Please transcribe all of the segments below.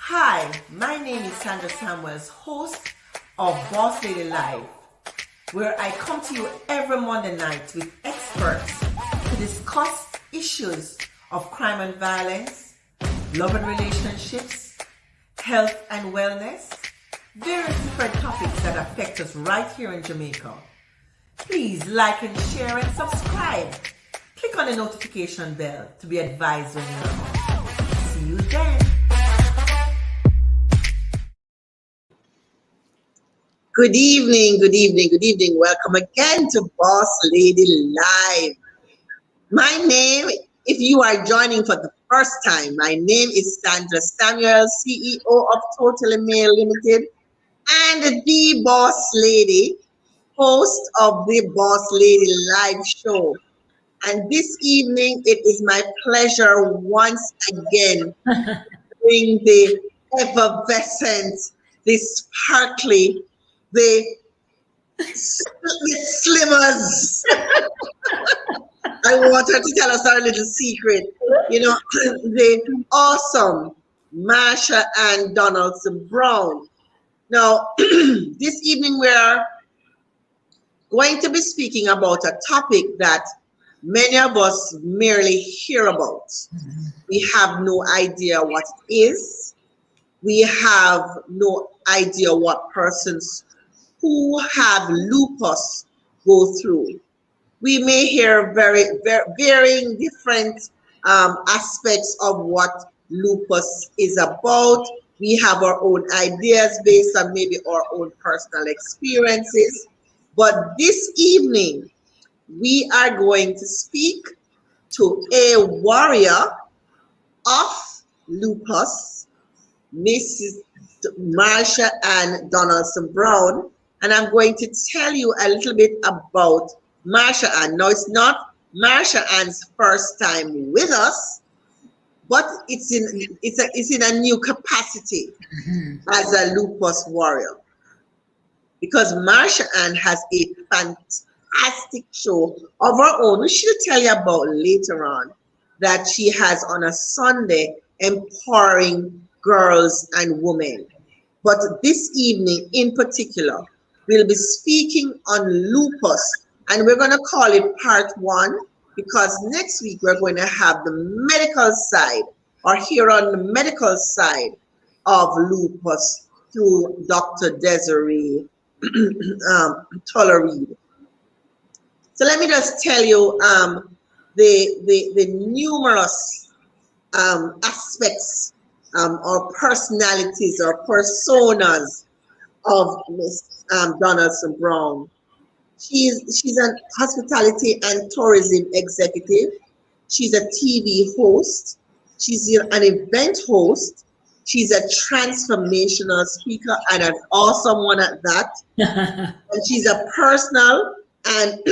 Hi, my name is Sandra, host of Boss Lady Live, where I come to you every Monday night with experts to discuss issues of crime and violence, love and relationships, health and wellness, various different topics that affect us right here in Jamaica. Please like and share and subscribe. Click on the notification bell to be advised when you're on. See you then. Good evening, good evening, good evening. Welcome again to Boss Lady Live. My name, if you are joining for the first time, my name is Sandra Samuel, CEO of Totally Mail Limited and the Boss Lady, host of the Boss Lady Live show. And this evening, it is my pleasure once again to bring the effervescent, the sparkly, the slimmers. I want her to tell us our little secret. You know, the awesome Marsha and Donaldson Brown. Now, this evening we're going to be speaking about a topic that many of us merely hear about. We have no idea what it is. We have no idea what persons who have lupus go through. We may hear very varying different aspects of what lupus is about. We have our own ideas based on maybe our own personal experiences. But this evening, we are going to speak to a warrior of lupus, Mrs. Marsha and Donaldson Brown. And I'm going to tell you a little bit about Marsha Ann. Now, it's not Marsha Ann's first time with us, but it's in a new capacity as a lupus warrior. Because Marsha Ann has a fantastic show of her own, which she'll tell you about later on, that she has on a Sunday, empowering girls and women. But this evening in particular, we'll be speaking on lupus, and we're going to call it part 1 because next week we're going to have the medical side, or hear on the medical side of lupus through Dr. Desiree Tollereed. So let me just tell you the numerous aspects or personalities or personas of Miss Donaldson Brown. She's an hospitality and tourism executive. She's a TV host. She's an event host. She's a transformational speaker and an awesome one at that. And she's a personal and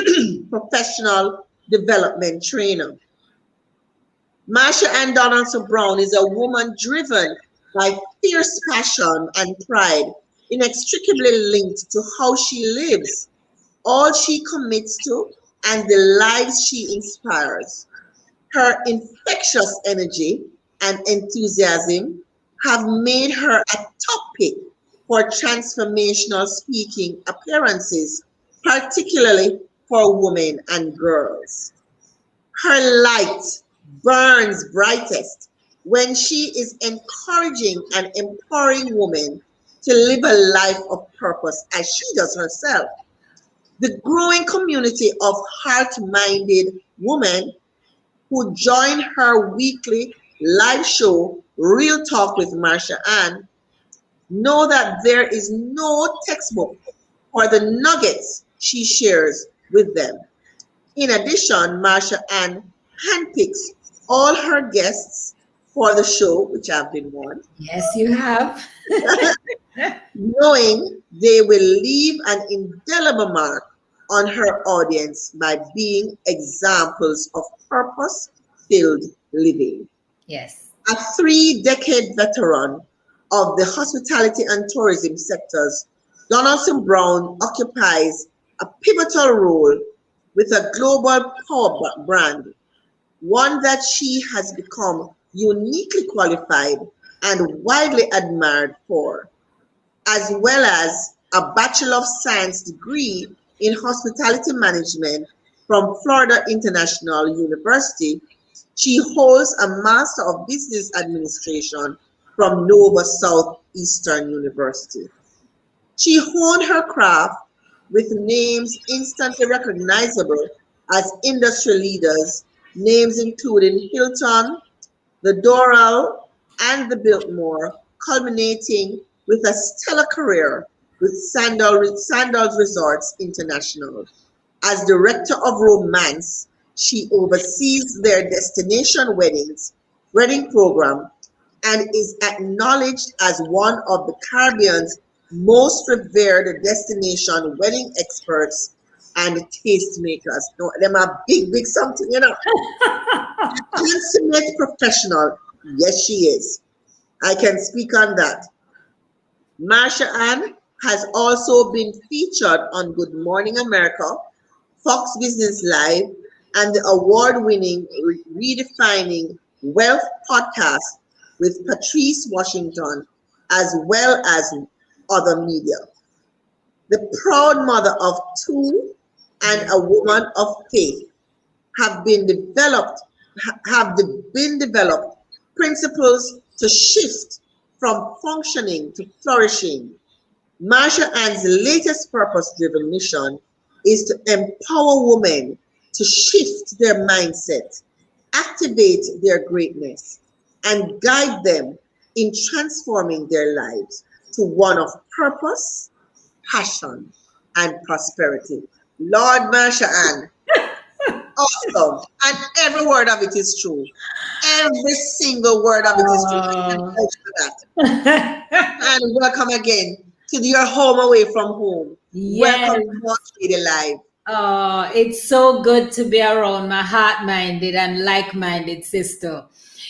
professional development trainer. Marsha Ann Donaldson Brown is a woman driven by fierce passion and pride, inextricably linked to how she lives, all she commits to, and the lives she inspires. Her infectious energy and enthusiasm have made her a top pick for transformational speaking appearances, particularly for women and girls. Her light burns brightest when she is encouraging and empowering women to live a life of purpose as she does herself. The growing community of heart-minded women who join her weekly live show, Real Talk with Marsha Ann, know that there is no textbook for the nuggets she shares with them. In addition, Marsha Ann handpicks all her guests for the show, which I've been one. Yes, you have. Knowing they will leave an indelible mark on her audience by being examples of purpose-filled living. Yes. A 3-decade veteran of the hospitality and tourism sectors, Donaldson Brown occupies a pivotal role with a global power brand, one that she has become uniquely qualified and widely admired for, as well as a Bachelor of Science degree in Hospitality Management from Florida International University. She holds a Master of Business Administration from Nova Southeastern University. She honed her craft with names instantly recognizable as industry leaders, names including Hilton, the Doral, and the Biltmore, culminating with a stellar career with Sandals Resorts International. As Director of Romance, she oversees their destination wedding program, and is acknowledged as one of the Caribbean's most revered destination wedding experts and tastemakers. No, them are big, big something, you know. Consummate professional, yes, she is. I can speak on that. Marsha Ann has also been featured on Good Morning America, Fox Business Live, and the award-winning Redefining Wealth podcast with Patrice Washington, as well as other media. The proud mother of two and a woman of faith have been developed principles to shift from functioning to flourishing. Marsha Ann's latest purpose-driven mission is to empower women to shift their mindset, activate their greatness, and guide them in transforming their lives to one of purpose, passion, and prosperity. Lord Marsha Ann, awesome. And every word of it is true. Every single word of it is true. I can vouch for that. And welcome again to your home away from home. Yes. Welcome to Boss Lady Live. Oh, it's so good to be around my heart-minded and like-minded sister.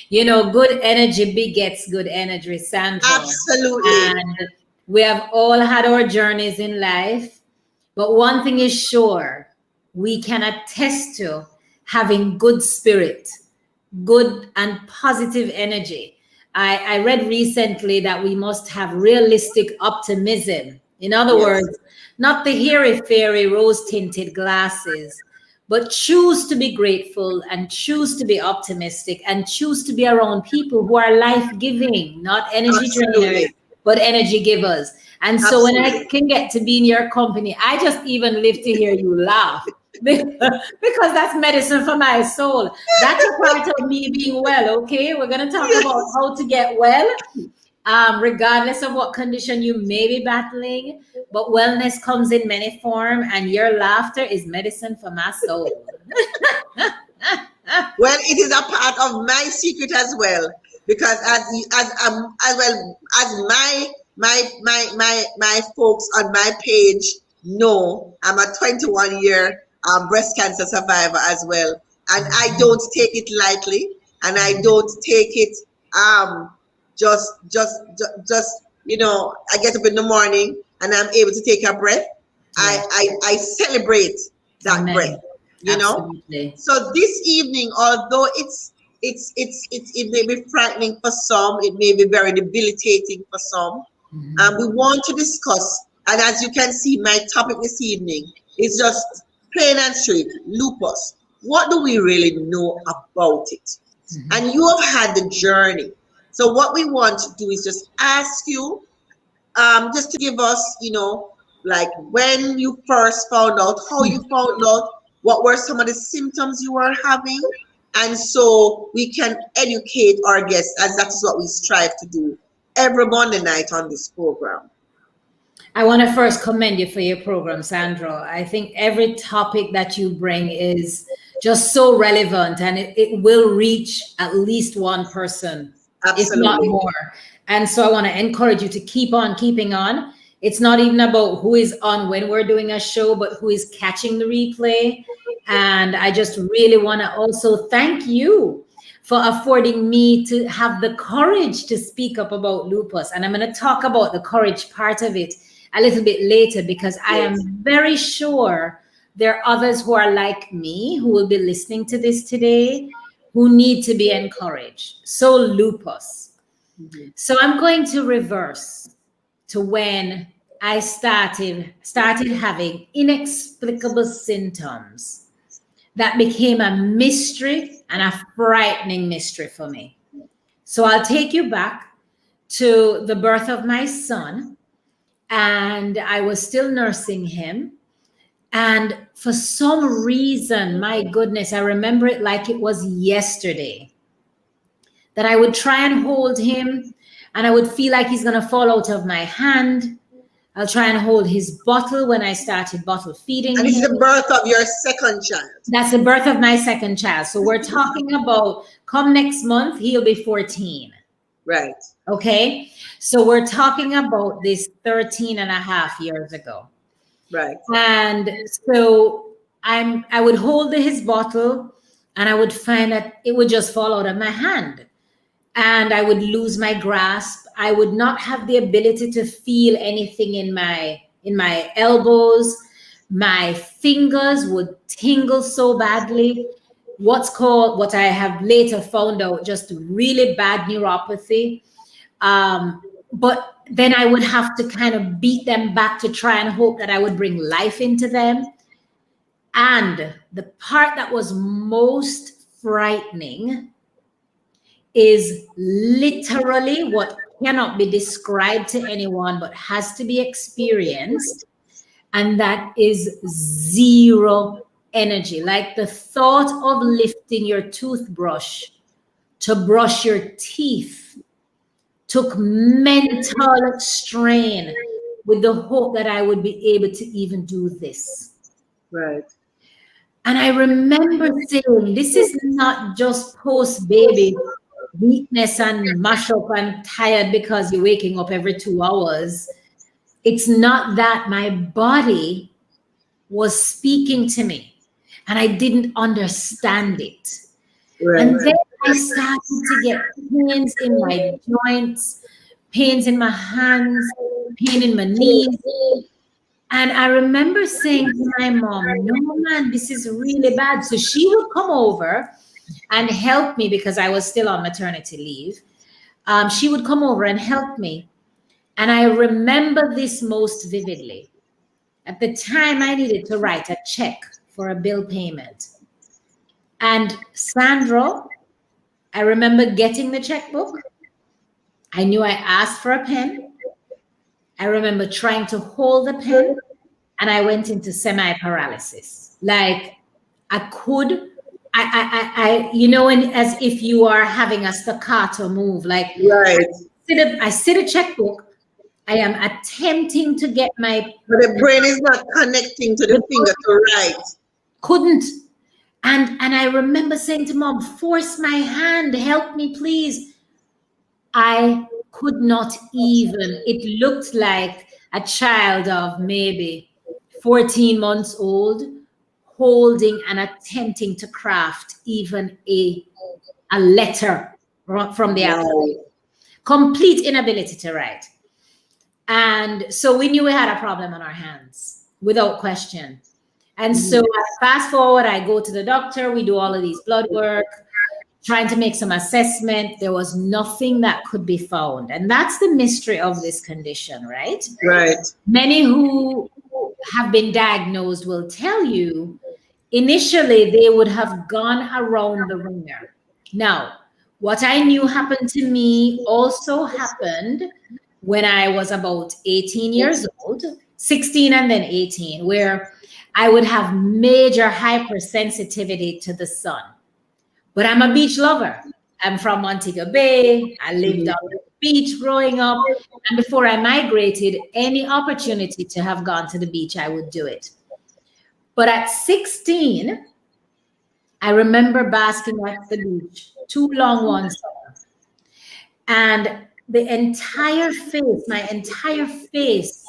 You know, good energy begets good energy, Sandra. Absolutely. And we have all had our journeys in life, but one thing is sure, we can attest to having good spirit, good and positive energy. I read recently that we must have realistic optimism. In other words, not the hairy-fairy rose-tinted glasses, but choose to be grateful and choose to be optimistic and choose to be around people who are life-giving, not energy drainers, but energy givers. And so when I can get to be in your company, I just even live to hear you laugh. Because that's medicine for my soul. That's a part of me being well, okay? We're going to talk about how to get well, regardless of what condition you may be battling. But wellness comes in many forms, and your laughter is medicine for my soul. Well, it is a part of my secret as well, because my folks on my page know, I'm a 21-year breast cancer survivor as well, and I don't take it lightly, and I don't take it just you know. I get up in the morning and I'm able to take a breath. I celebrate that breath, you Absolutely. know. So this evening, although it may be frightening for some, it may be very debilitating for some. We want to discuss, and as you can see, my topic this evening is just plain and straight, lupus. What do we really know about it? And you have had the journey. So what we want to do is just ask you, just to give us, you know, like when you first found out, how you found out, what were some of the symptoms you were having, and so we can educate our guests, as that is what we strive to do every Monday night on this program. I want to first commend you for your program, Sandra. I think every topic that you bring is just so relevant, and it will reach at least one person, if not more. And so I want to encourage you to keep on keeping on. It's not even about who is on when we're doing a show, but who is catching the replay. And I just really want to also thank you for affording me to have the courage to speak up about lupus. And I'm going to talk about the courage part of it a little bit later, because I am very sure there are others who are like me who will be listening to this today who need to be encouraged. So lupus. Mhm. So I'm going to reverse to when I started having inexplicable symptoms that became a mystery and a frightening mystery for me. So I'll take you back to the birth of my son, and I was still nursing him. And for some reason, my goodness, I remember it like it was yesterday, that I would try and hold him and I would feel like he's going to fall out of my hand. I'll try and hold his bottle when I started bottle feeding And this is him. the birth of your second child. That's the birth of my second child. So we're talking about come next month, he'll be 14. Right. Okay. So we're talking about this 13 and a half years ago. Right. And so I would hold his bottle and I would find that it would just fall out of my hand. And I would lose my grasp. I would not have the ability to feel anything in my elbows. My fingers would tingle so badly. What I have later found out, just really bad neuropathy. But then I would have to kind of beat them back to try and hope that I would bring life into them. And the part that was most frightening is literally what cannot be described to anyone but has to be experienced, and that is zero energy. Like the thought of lifting your toothbrush to brush your teeth took mental strain with the hope that I would be able to even do this. Right. And I remember saying, this is not just post-baby weakness and mash up and tired because you're waking up every 2 hours. It's not that. My body was speaking to me and I didn't understand it. Right. And then I started to get pains in my joints, pains in my hands, pain in my knees. And I remember saying to my mom, no, man, this is really bad. So she would come over and help me because I was still on maternity leave. She would come over and help me. And I remember this most vividly. At the time, I needed to write a check for a bill payment. And Sandra, I remember getting the checkbook. I knew I asked for a pen. I remember trying to hold the pen, and I went into semi-paralysis. Like as if you are having a staccato move. Like Right. I see the checkbook. I am attempting to get my. But the brain is not connecting to the finger to write. Couldn't. And I remember saying to mom, force my hand, help me, please. I could not even. It looked like a child of maybe 14 months old holding and attempting to craft even a letter from the alphabet. Complete inability to write. And so we knew we had a problem on our hands without question. And so fast forward, I go to the doctor, we do all of these blood work, trying to make some assessment. There was nothing that could be found. And that's the mystery of this condition, right? Right. Many who have been diagnosed will tell you initially they would have gone around the ringer. Now, what I knew happened to me also happened when I was about 18 years old, 16 and then 18, where I would have major hypersensitivity to the sun. But I'm a beach lover. I'm from Montego Bay. I lived on the beach growing up. And before I migrated, any opportunity to have gone to the beach, I would do it. But at 16, I remember basking at the beach, 2 long ones. And the entire face, my entire face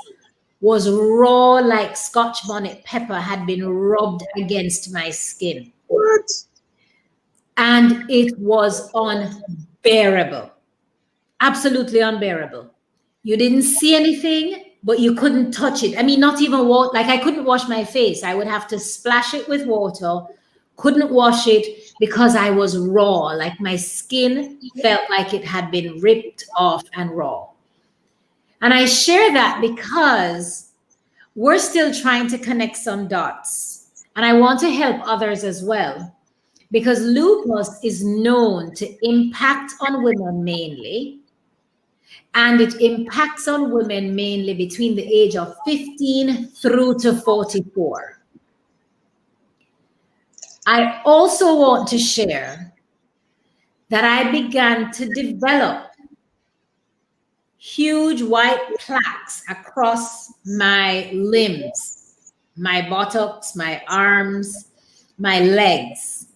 was raw like Scotch bonnet pepper had been rubbed against my skin. What? And it was unbearable, absolutely unbearable. You didn't see anything, but you couldn't touch it. I mean, not even water. Like I couldn't wash my face. I would have to splash it with water, couldn't wash it because I was raw. Like my skin felt like it had been ripped off and raw. And I share that because we're still trying to connect some dots. And I want to help others as well, because lupus is known to impact on women mainly. And it impacts on women mainly between the age of 15 through to 44. I also want to share that I began to develop huge white plaques across my limbs, my buttocks, my arms, my legs.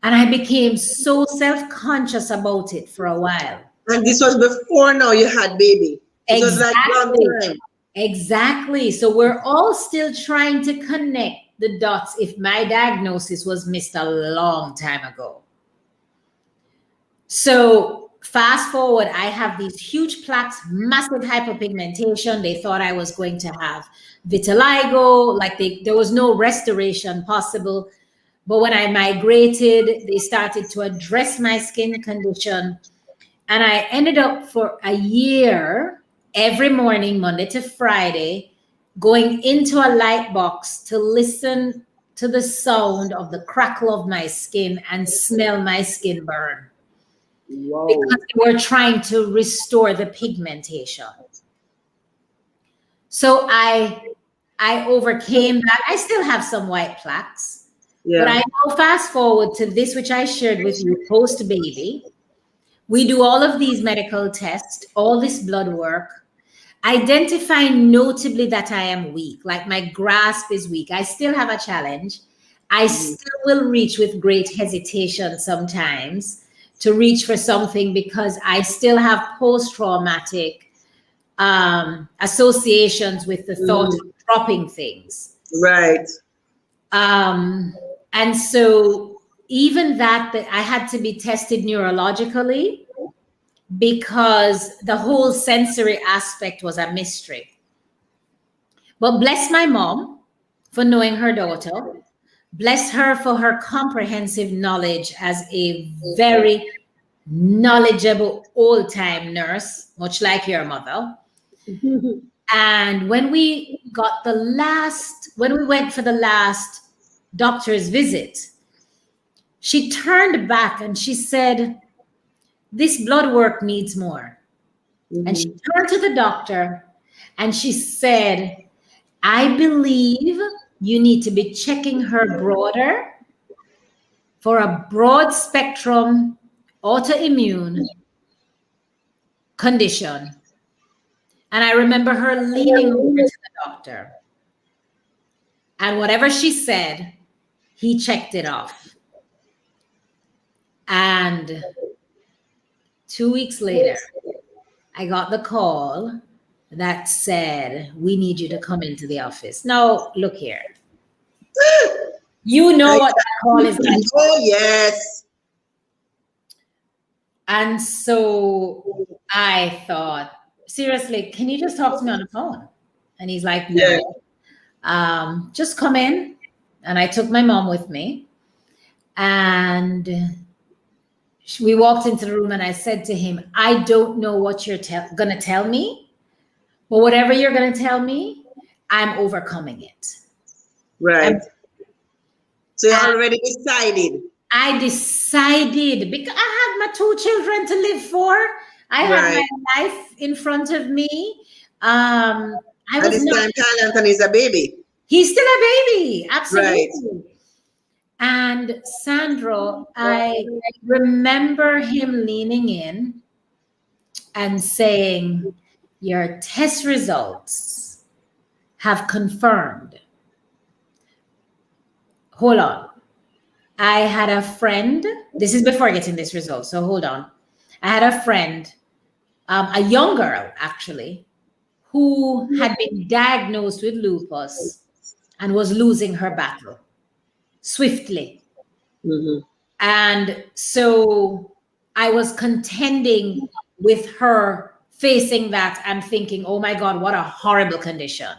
And I became so self-conscious about it for a while. And this was before now you had baby. It was like long time. Exactly. So we're all still trying to connect the dots if my diagnosis was missed a long time ago. So fast forward, I have these huge plaques, massive hyperpigmentation. They thought I was going to have vitiligo, like there was no restoration possible. But when I migrated, they started to address my skin condition. And I ended up for a year, every morning, Monday to Friday, going into a light box to listen to the sound of the crackle of my skin and smell my skin burn. Wow. Because we're trying to restore the pigmentation. So I overcame that. I still have some white plaques. Yeah. But I now fast forward to this, which I shared with you post-baby. We do all of these medical tests, all this blood work, identify notably that I am weak, like my grasp is weak. I still have a challenge. I still will reach with great hesitation sometimes to reach for something because I still have post-traumatic associations with the thought of dropping things. Right. And so even that I had to be tested neurologically because the whole sensory aspect was a mystery. But bless my mom for knowing her daughter. Bless her for her comprehensive knowledge as a very knowledgeable old-time nurse, much like your mother. And when we went for the last doctor's visit, she turned back and she said, this blood work needs more. And she turned to the doctor and she said, I believe you need to be checking her broader for a broad spectrum autoimmune condition. And I remember her leaning over to the doctor. And whatever she said, he checked it off. And 2 weeks later, I got the call that said, we need you to come into the office. Now, look here. You know what that call is like. Oh, yes. And so I thought, seriously, can you just talk to me on the phone? And he's like, no, just come in. And I took my mom with me. And we walked into the room and I said to him, I don't know what you're going to tell me, but whatever you're going to tell me, I'm overcoming it. Right. So you already decided. I decided because I had my 2 children to live for. I had my life in front of me. At this time, Donaldson is a baby. He's still a baby. Absolutely. Right. And Sandra, I remember him leaning in and saying, your test results have confirmed. Hold on. I had a friend. This is before getting this result. So hold on. I had a friend, a young girl actually, who had been diagnosed with lupus and was losing her battle swiftly. And so I was contending with her, facing that and thinking, oh my God, what a horrible condition.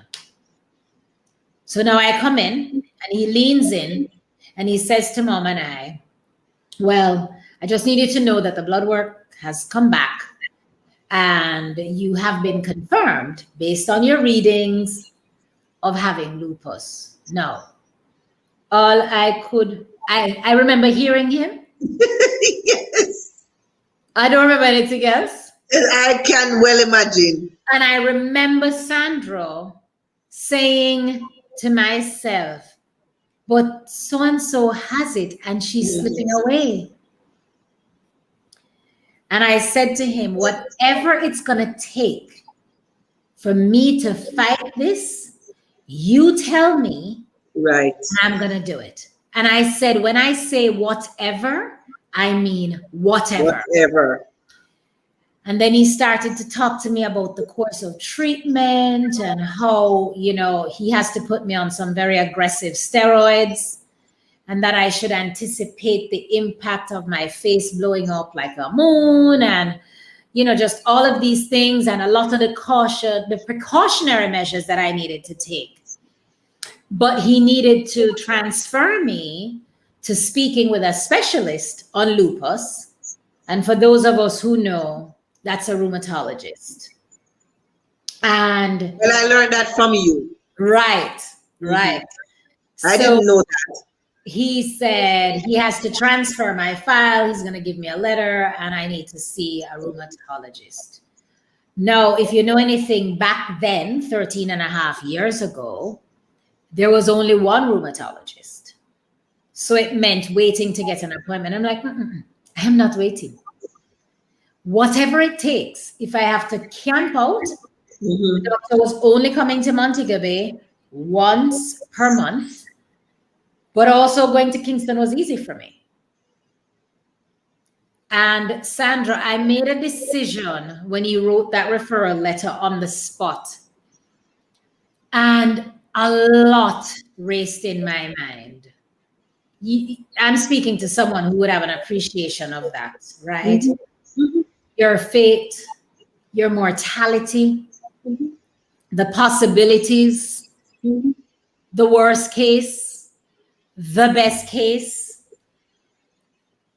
So now I come in and he leans in And he says to Mom and I, well, I just need you to know that the blood work has come back and you have been confirmed based on your readings of having lupus. No. All I remember hearing him. Yes. I don't remember anything else. I can well imagine. And I remember Sandra saying to myself, but so-and-so has it and she's slipping away. And I said to him, whatever it's going to take for me to fight this, you tell me. Right. I'm going to do it. And I said, when I say whatever, I mean whatever. Whatever. And then he started to talk to me about the course of treatment and how, you know, he has to put me on some very aggressive steroids and that I should anticipate the impact of my face blowing up like a moon and, you know, just all of these things and a lot of the precautionary measures that I needed to take. But he needed to transfer me to speaking with a specialist on lupus. And for those of us who know, that's a rheumatologist. And well, I learned that from you. Right. I didn't know that. He said he has to transfer my file. He's going to give me a letter and I need to see a rheumatologist. Now, if you know anything back then, 13 and a half years ago, there was only one rheumatologist. So it meant waiting to get an appointment. I'm like, I am not waiting. Whatever it takes, if I have to camp out, the doctor was only coming to Montego Bay once per month, but also going to Kingston was easy for me. And Sandra, I made a decision when you wrote that referral letter on the spot. And a lot raced in my mind. I'm speaking to someone who would have an appreciation of that, right? Your fate, your mortality, the possibilities, the worst case, the best case.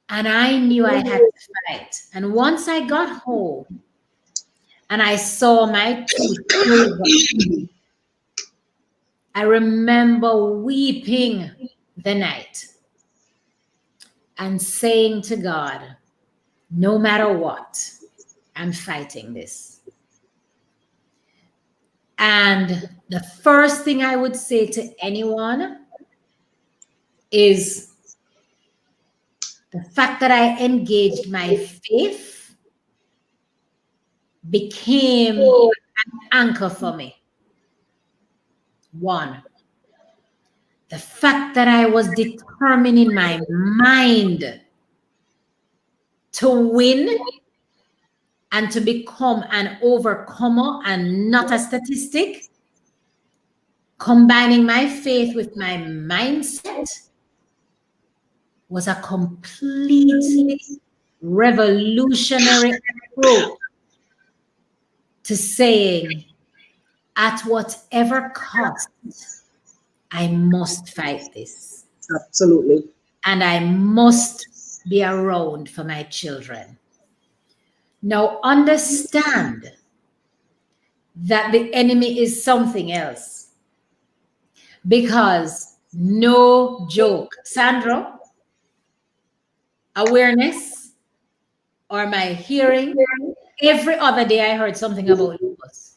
And I knew I had to fight. And once I got home and I saw my tooth, I remember weeping the night and saying to God, no matter what, I'm fighting this. And the first thing I would say to anyone is the fact that I engaged my faith became an anchor for me. One, the fact that I was determined in my mind to win and to become an overcomer and not a statistic, combining my faith with my mindset was a completely revolutionary approach to saying, at whatever cost, I must fight this. Absolutely. And I must be around for my children. Now understand that the enemy is something else. Because no joke, Sandra, awareness or my hearing, every other day I heard something about lupus.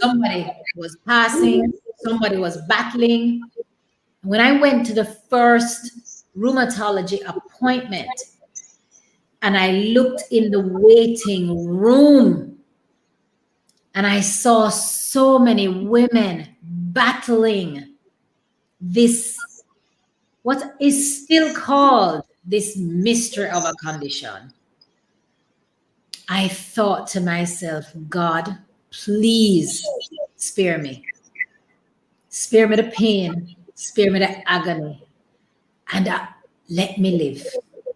Somebody was passing, somebody was battling. When I went to the first rheumatology appointment and I looked in the waiting room and I saw so many women battling this, what is still called this mystery of a condition, I thought to myself, God, please spare me. Spare me the pain, spare me the agony, and let me live.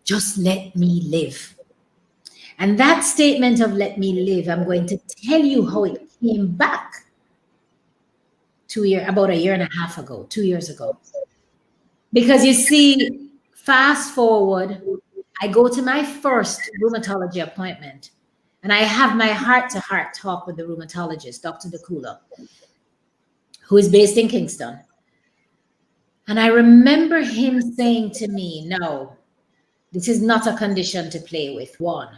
Just let me live. And that statement of let me live, I'm going to tell you how it came back about a year and a half ago, 2 years ago. Because you see, fast forward, I go to my first rheumatology appointment and I have my heart-to-heart talk with the rheumatologist, Dr. DeCula, who is based in Kingston. And I remember him saying to me, no, this is not a condition to play with. 1.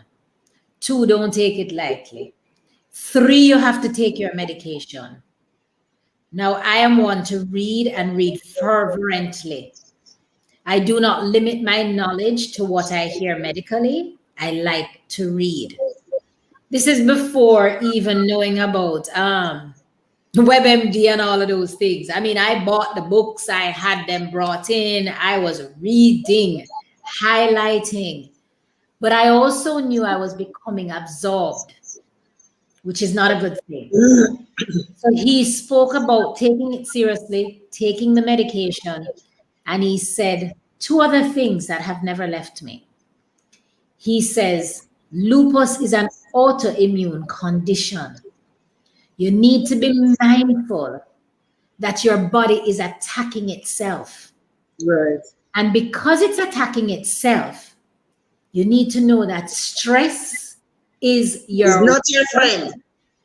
2, don't take it lightly. 3, you have to take your medication. Now, I am one to read and read fervently. I do not limit my knowledge to what I hear medically. I like to read. This is before even knowing about WebMD and all of those things. I mean, I bought the books, I had them brought in, I was reading, highlighting, but I also knew I was becoming absorbed, which is not a good thing. So he spoke about taking it seriously, taking the medication, and he said 2 other things that have never left me. He says, lupus is an autoimmune condition. You need to be mindful that your body is attacking itself. Right. And because it's attacking itself, you need to know that stress is It's not your friend.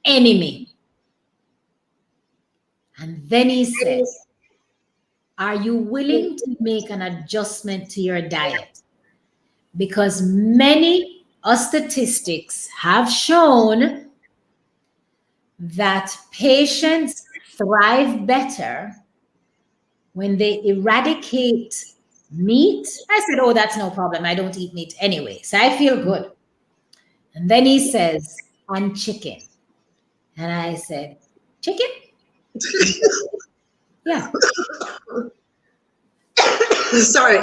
enemy. And then he said, are you willing to make an adjustment to your diet? Because many statistics have shown that patients thrive better when they eradicate meat. I said, oh, that's no problem. I don't eat meat anyway, so I feel good. And then he says, and chicken. And I said, chicken? Yeah. Sorry.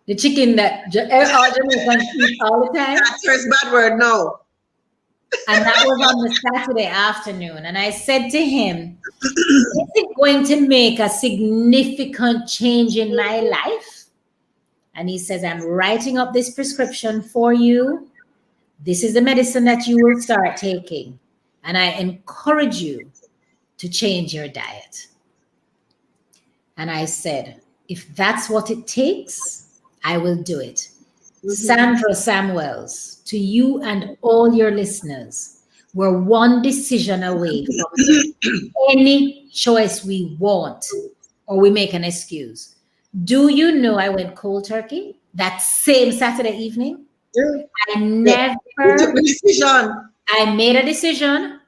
The chicken that all Jamaicans eat all the time. That's first bad word, no. And that was on the Saturday afternoon. And I said to him, is it going to make a significant change in my life? And he says, I'm writing up this prescription for you. This is the medicine that you will start taking. And I encourage you to change your diet. And I said, if that's what it takes, I will do it. Sandra Samuels, to you and all your listeners, we're one decision away from any choice we want, or we make an excuse. Do you know I went cold turkey that same Saturday evening? Yeah. I never took the decision. I made a decision.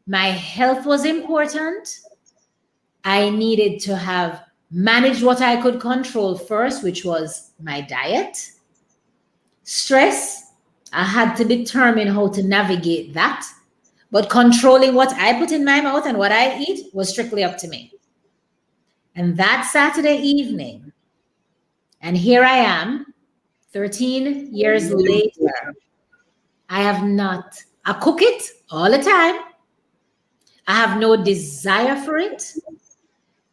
My health was important. I needed to have managed what I could control first, which was my diet. Stress, I had to determine how to navigate that. But controlling what I put in my mouth and what I eat was strictly up to me. And that Saturday evening, and here I am, 13 years later, I cook it all the time. I have no desire for it.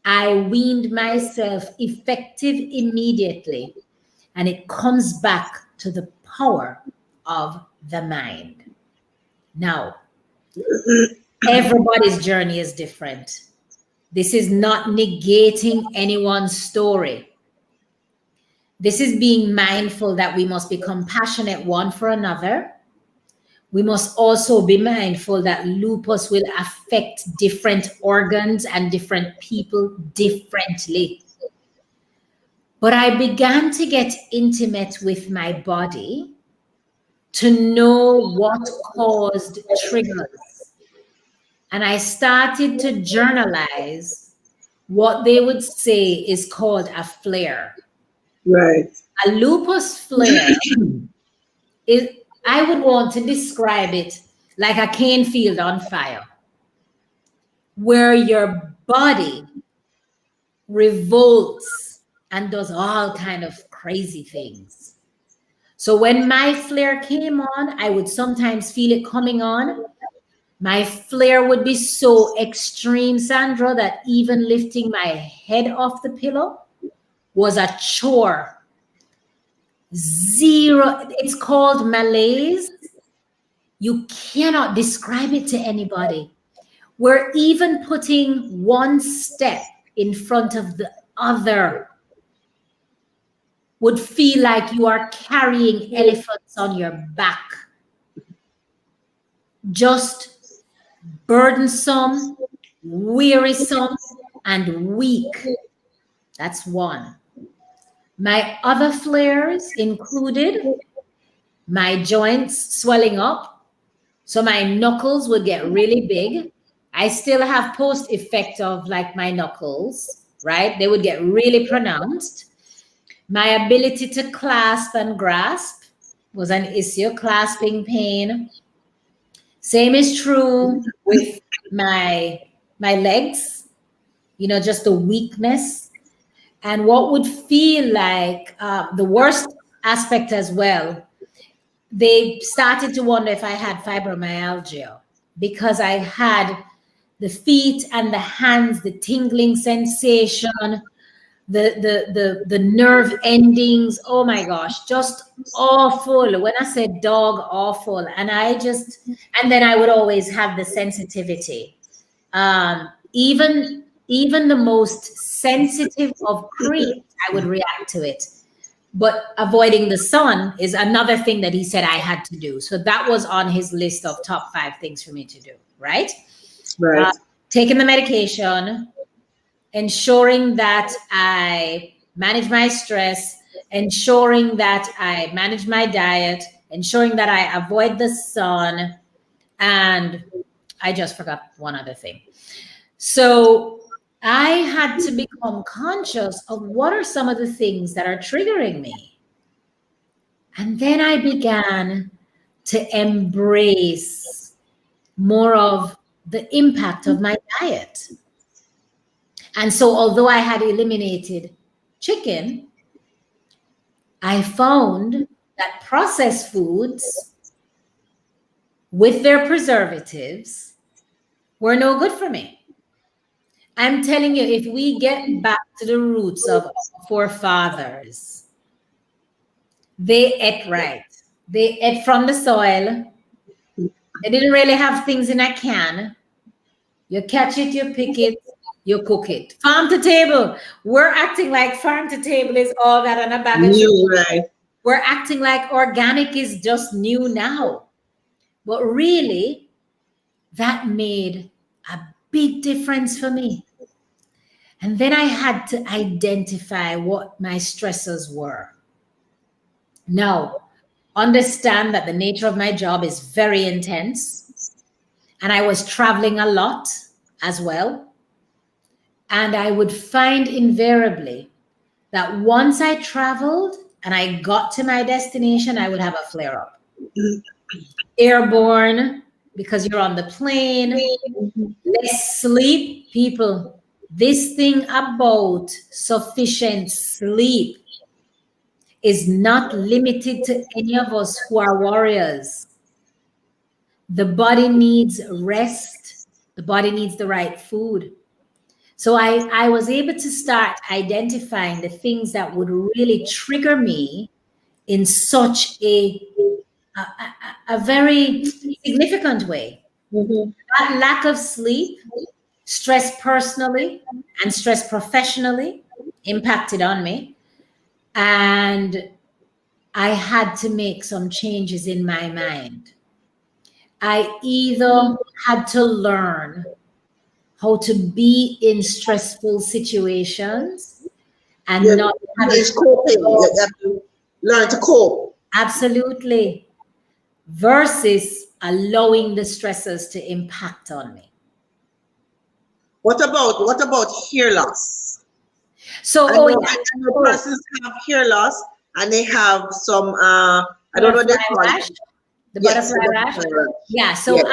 I weaned myself effective immediately. And it comes back to the power of the mind. Now, everybody's journey is different. This is not negating anyone's story. This is being mindful that we must be compassionate one for another. We must also be mindful that lupus will affect different organs and different people differently. But I began to get intimate with my body to know what caused triggers. And I started to journalize what they would say is called a flare. Right. A lupus flare is, I would want to describe it like a cane field on fire, where your body revolts and does all kind of crazy things. So when my flare came on, I would sometimes feel it coming on. My flare would be so extreme, Sandra, that even lifting my head off the pillow was a chore. Zero, it's called malaise. You cannot describe it to anybody. We're even putting one step in front of the other would feel like you are carrying elephants on your back. Just burdensome, wearisome, and weak. That's one. My other flares included my joints swelling up. So my knuckles would get really big. I still have post effect of like my knuckles, right? They would get really pronounced. My ability to clasp and grasp was an issue, clasping pain. Same is true with my legs, just the weakness. And what would feel like the worst aspect as well, they started to wonder if I had fibromyalgia because I had the feet and the hands, the tingling sensation, the nerve endings. Oh my gosh, just awful. When I said dog, awful. And then I would always have the sensitivity. Even the most sensitive of creams, I would react to it. But avoiding the sun is another thing that he said I had to do. So that was on his list of top 5 things for me to do, right? Right. Taking the medication, ensuring that I manage my stress, ensuring that I manage my diet, ensuring that I avoid the sun, and I just forgot one other thing. So I had to become conscious of what are some of the things that are triggering me. And then I began to embrace more of the impact of my diet. And so although I had eliminated chicken, I found that processed foods with their preservatives were no good for me. I'm telling you, if we get back to the roots of our forefathers, they ate right. They ate from the soil. They didn't really have things in a can. You catch it, you pick it, you cook it. Farm to table. We're acting like farm to table is all that on a bag of sugar. Right. We're acting like organic is just new now. But really, that made a big difference for me. And then I had to identify what my stressors were. Now, understand that the nature of my job is very intense. And I was traveling a lot as well. And I would find invariably that once I traveled and I got to my destination, I would have a flare up. Airborne, because you're on the plane, less sleep. People, this thing about sufficient sleep is not limited to any of us who are warriors. The body needs rest. The body needs the right food. So I was able to start identifying the things that would really trigger me in such a very significant way. That lack of sleep, stress personally and stress professionally impacted on me. And I had to make some changes in my mind. I either had to learn how to be in stressful situations and not have it coping. You have to learn to cope. Absolutely. Versus allowing the stressors to impact on me. What about hair loss? So, I know persons have hair loss and they have some I don't know what they call it. The butterfly rash. Yeah. So yes.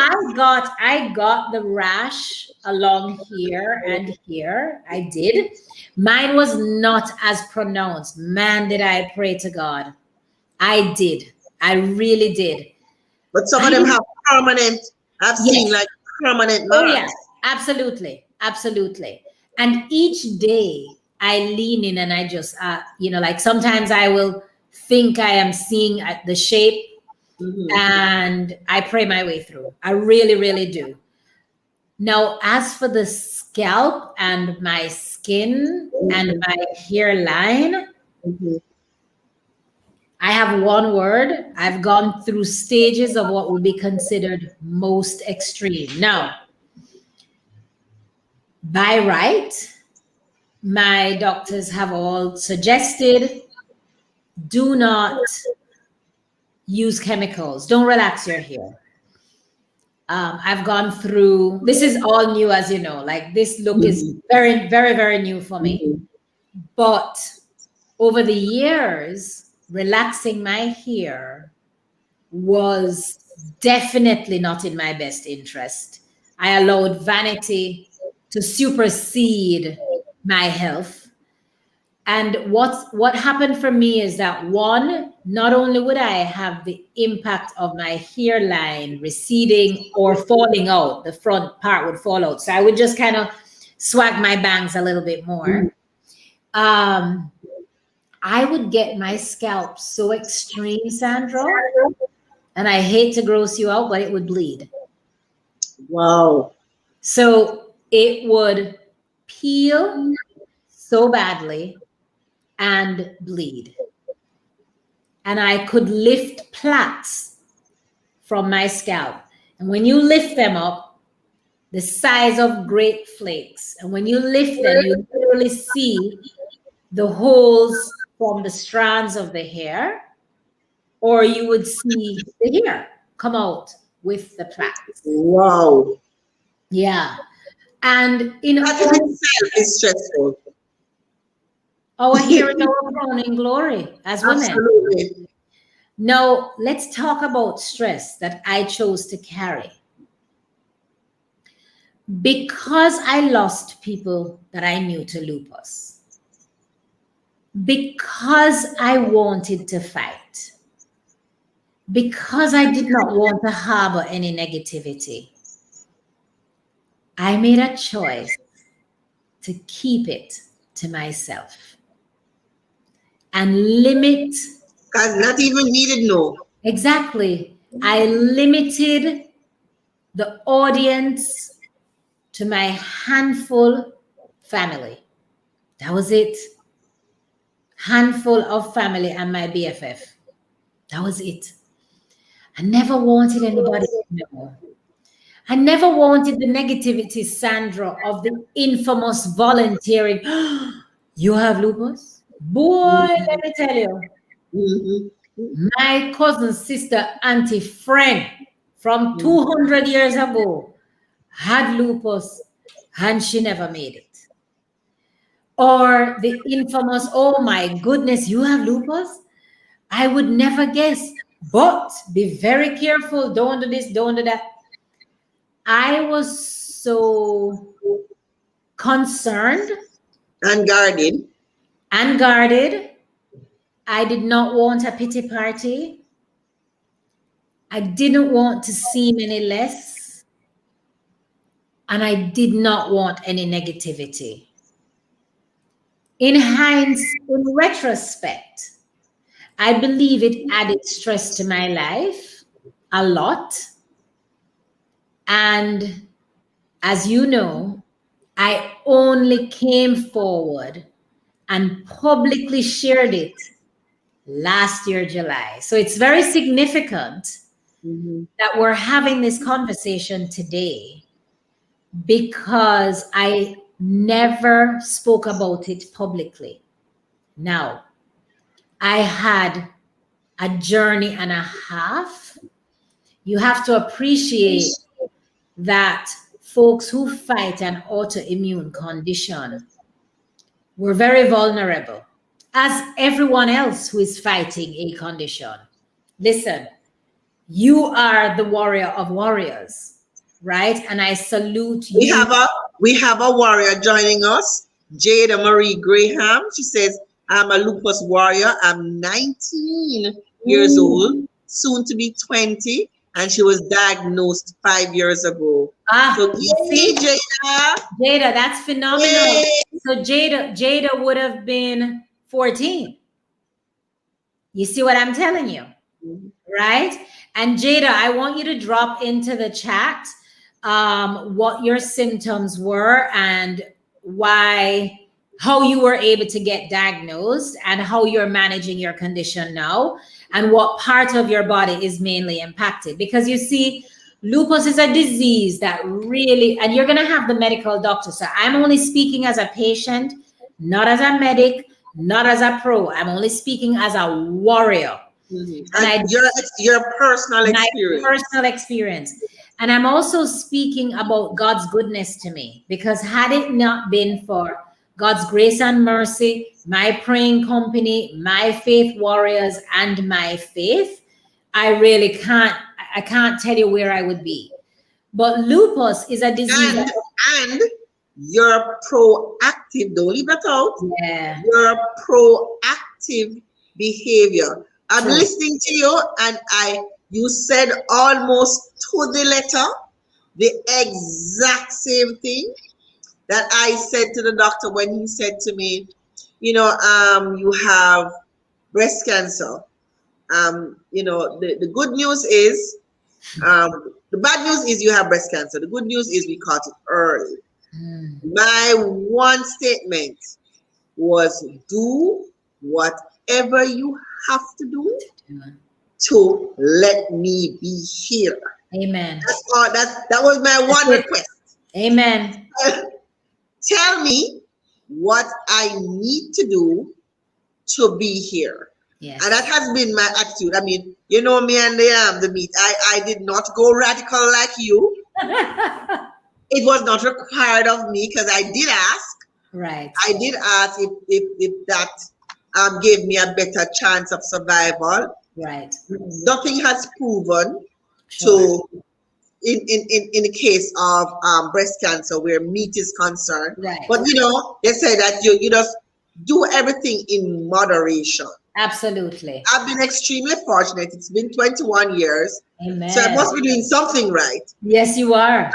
I got the rash along here and here. I did. Mine was not as pronounced. Man, did I pray to God. I did. I really did. But some of them have permanent. I've seen like permanent marks. Oh yes, absolutely, absolutely. And each day I lean in and I just, like sometimes I will think I am seeing the shape. And I pray my way through. I really, really do. Now, as for the scalp and my skin and my hairline, I have one word. I've gone through stages of what would be considered most extreme. Now, by right, my doctors have all suggested do not use chemicals. Don't relax your hair. I've gone through, this is all new, as you know, like this look is very, very, very new for me. But over the years, relaxing my hair was definitely not in my best interest. I allowed vanity to supersede my health. And what happened for me is that, one, not only would I have the impact of my hairline receding or falling out, the front part would fall out. So I would just kind of swag my bangs a little bit more. I would get my scalp so extreme, Sandra, and I hate to gross you out, but it would bleed. Wow. So it would peel so badly and bleed. And I could lift plaits from my scalp. And when you lift them up, the size of great flakes. And when you lift them, you literally see the holes from the strands of the hair, or you would see the hair come out with the plaits. Wow. Yeah. And that in itself is stressful. Our hair is our crowning glory as women. Absolutely. Now, let's talk about stress that I chose to carry. Because I lost people that I knew to lupus, because I wanted to fight, because I did not want to harbor any negativity, I made a choice to keep it to myself and limit. Because not even needed, no. Exactly. I limited the audience to my handful family. That was it. Handful of family and my BFF. That was it. I never wanted anybody to know. I never wanted the negativity, Sandra, of the infamous volunteering. You have lupus? Boy, let me tell you. My cousin, sister, auntie, friend from 200 years ago had lupus and she never made it. Or the infamous, oh my goodness, you have lupus? I would never guess, but be very careful. Don't do this, don't do that. I was so concerned and guarded. I did not want a pity party. I didn't want to seem any less. And I did not want any negativity. In retrospect, I believe it added stress to my life a lot. And as you know, I only came forward and publicly shared it last year, July. So it's very significant that we're having this conversation today, because I never spoke about it publicly. Now, I had a journey and a half. You have to appreciate that folks who fight an autoimmune condition were very vulnerable, as everyone else who is fighting a condition. Listen, you are the warrior of warriors, right? And I salute you. We have a warrior joining us, Jada Marie Graham. She says, I'm a lupus warrior. I'm 19 years old, soon to be 20. And she was diagnosed 5 years ago. So see, Jada, that's phenomenal. Yay. So Jada would have been 14. You see what I'm telling you, right? And Jada, I want you to drop into the chat what your symptoms were and why how you were able to get diagnosed and how you're managing your condition now and what part of your body is mainly impacted. Because you see, lupus is a disease that really, and you're going to have the medical doctor. So I'm only speaking as a patient, not as a medic, not as a pro. I'm only speaking as a warrior. And your personal experience. My personal experience. And I'm also speaking about God's goodness to me, because had it not been for God's grace and mercy, my praying company, my faith warriors, and my faith, I really can't tell you where I would be. But lupus is a disease. And you're proactive, don't leave that out. Yeah. Your proactive behavior. I'm listening to you, and you said almost to the letter the exact same thing that I said to the doctor when he said to me, you have breast cancer. The good news is, the bad news is you have breast cancer. The good news is we caught it early. My one statement was, do whatever you have to do to let me be here. Amen. That's all. That was my one request. Amen. Tell me what I need to do to be here. Yes. And that has been my attitude. I mean, you know me and the meat. I did not go radical like you. It was not required of me, because I did ask. Right. I did ask if that gave me a better chance of survival. Right. Nothing has proven to in the case of breast cancer where meat is concerned. Right. But they say that you just do everything in moderation. Absolutely. I've been extremely fortunate. It's been 21 years. Amen. So I must be doing something right. Yes, you are.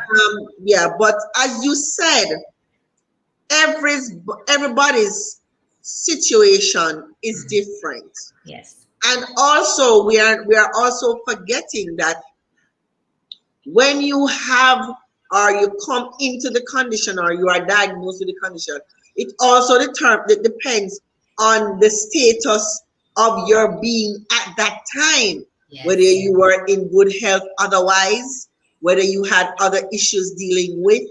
But as you said, everybody's situation is different. Yes. And also we are also forgetting that when you have, or you come into the condition, or you are diagnosed with the condition, it also depends on the status of your being at that time. Yes. Whether you were in good health otherwise, whether you had other issues dealing with,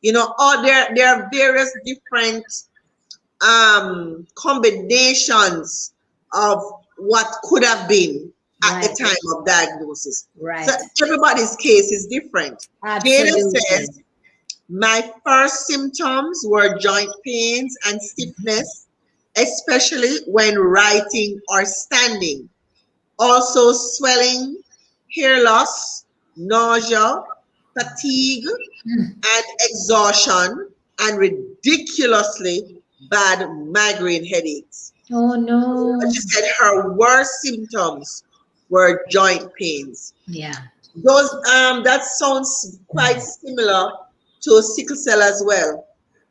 or there are various different combinations of what could have been at the time of diagnosis. Right. So everybody's case is different. Jada says, my first symptoms were joint pains and stiffness, especially when writing or standing. Also swelling, hair loss, nausea, fatigue, and exhaustion, and ridiculously bad migraine headaches. Oh no. She said her worst symptoms were joint pains. Yeah. Those that sounds quite similar to sickle cell as well.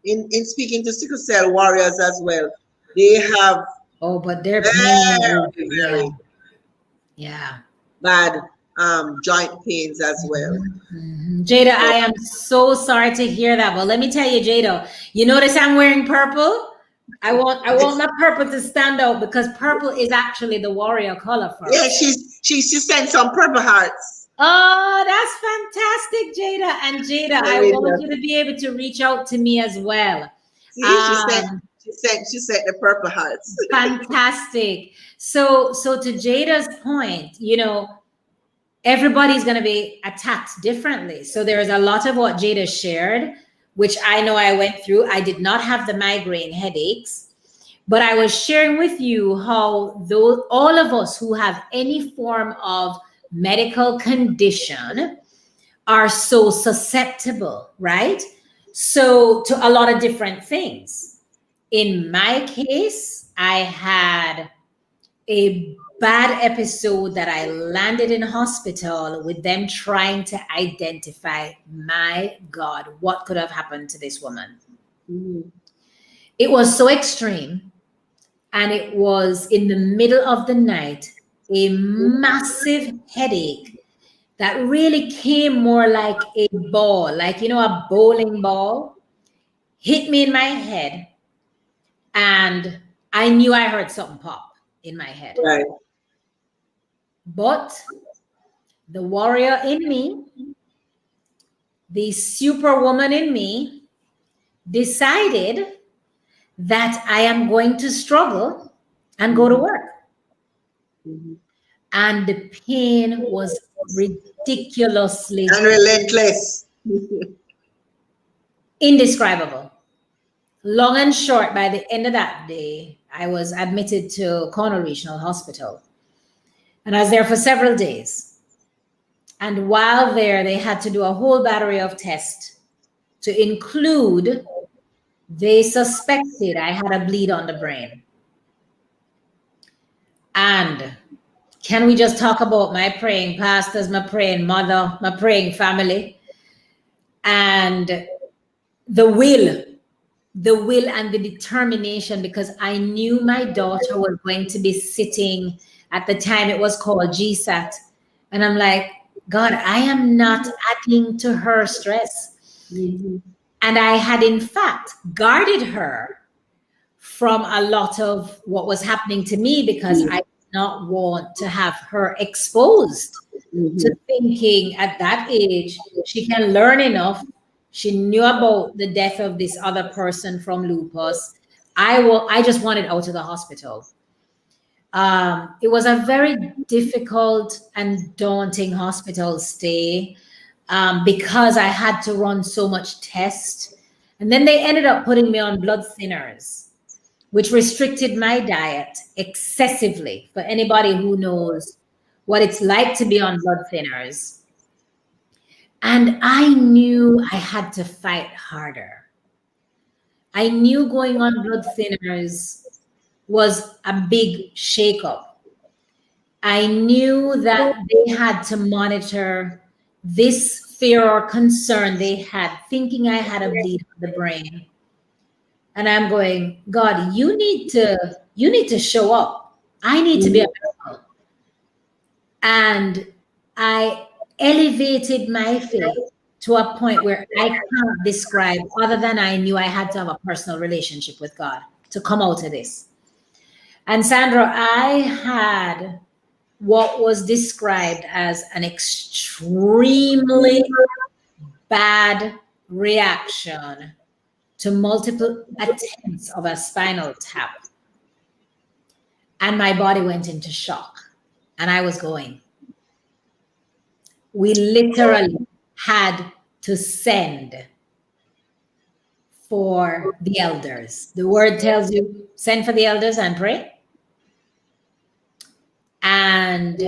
In speaking to sickle cell warriors as well, they have but they're pain. bad joint pains as well. Jada, I am so sorry to hear that. But let me tell you, Jada, you notice I'm wearing purple? I want my purple to stand out, because purple is actually the warrior color for us. She sent some purple hearts. Oh, that's fantastic, Jada. And Jada, I want you to be able to reach out to me as well. She sent the purple hearts. Fantastic. So to Jada's point, everybody's going to be attacked differently. So there is a lot of what Jada shared, which I know I went through. I did not have the migraine headaches, but I was sharing with you how all of us who have any form of medical condition are so susceptible, right? So to a lot of different things. In my case, I had a bad episode that I landed in hospital with them trying to identify, my God, what could have happened to this woman. It was so extreme, and it was in the middle of the night, a massive headache that really came more like a ball, like, a bowling ball, hit me in my head. And I knew I heard something pop in my head. Right. But the warrior in me, the superwoman in me, decided that I am going to struggle and go to work. Mm-hmm. And the pain was ridiculously And relentless. indescribable. Long and short, by the end of that day, I was admitted to Cornwall Regional Hospital. And I was there for several days. And while there, they had to do a whole battery of tests to include, they suspected I had a bleed on the brain. And can we just talk about my praying pastors, my praying mother, my praying family, and the will and the determination, because I knew my daughter was going to be sitting, at the time it was called GSAT. And I'm like, God, I am not adding to her stress. Mm-hmm. And I had, in fact, guarded her from a lot of what was happening to me, because I did not want to have her exposed to thinking at that age she can learn enough. She knew about the death of this other person from lupus. I just wanted out of the hospital. It was a very difficult and daunting hospital stay, because I had to run so much tests. And then they ended up putting me on blood thinners, which restricted my diet excessively. For anybody who knows what it's like to be on blood thinners. And I knew I had to fight harder. I knew going on blood thinners was a big shakeup. I knew that they had to monitor this fear or concern they had, thinking I had a bleed on the brain. And I'm going, God, you need to show up. I need to be a miracle. And I elevated my faith to a point where I can't describe, other than I knew I had to have a personal relationship with God to come out of this. And Sandra, I had what was described as an extremely bad reaction to multiple attempts of a spinal tap. And my body went into shock. And I was going. We literally had to send for the elders. The word tells you, send for the elders and pray. And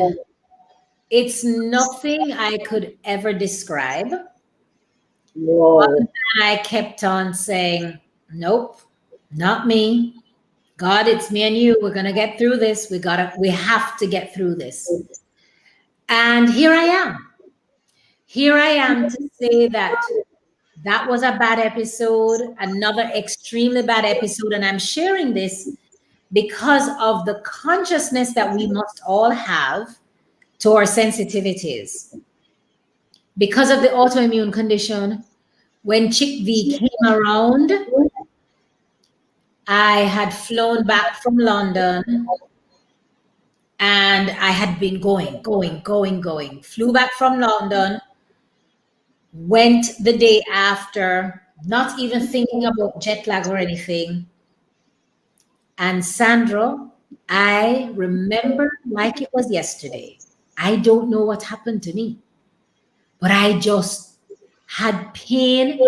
it's nothing I could ever describe. Wow. I kept on saying, nope, not me. God, it's me and you. We're going to get through this. We have to get through this. And here I am. Here I am to say that that was a bad episode, another extremely bad episode. And I'm sharing this because of the consciousness that we must all have to our sensitivities. Because of the autoimmune condition, when Chick V came around, I had flown back from London and I had been going. Flew back from London, went the day after, not even thinking about jet lag or anything. And Sandra, I remember like it was yesterday. I don't know what happened to me, but I just had pain,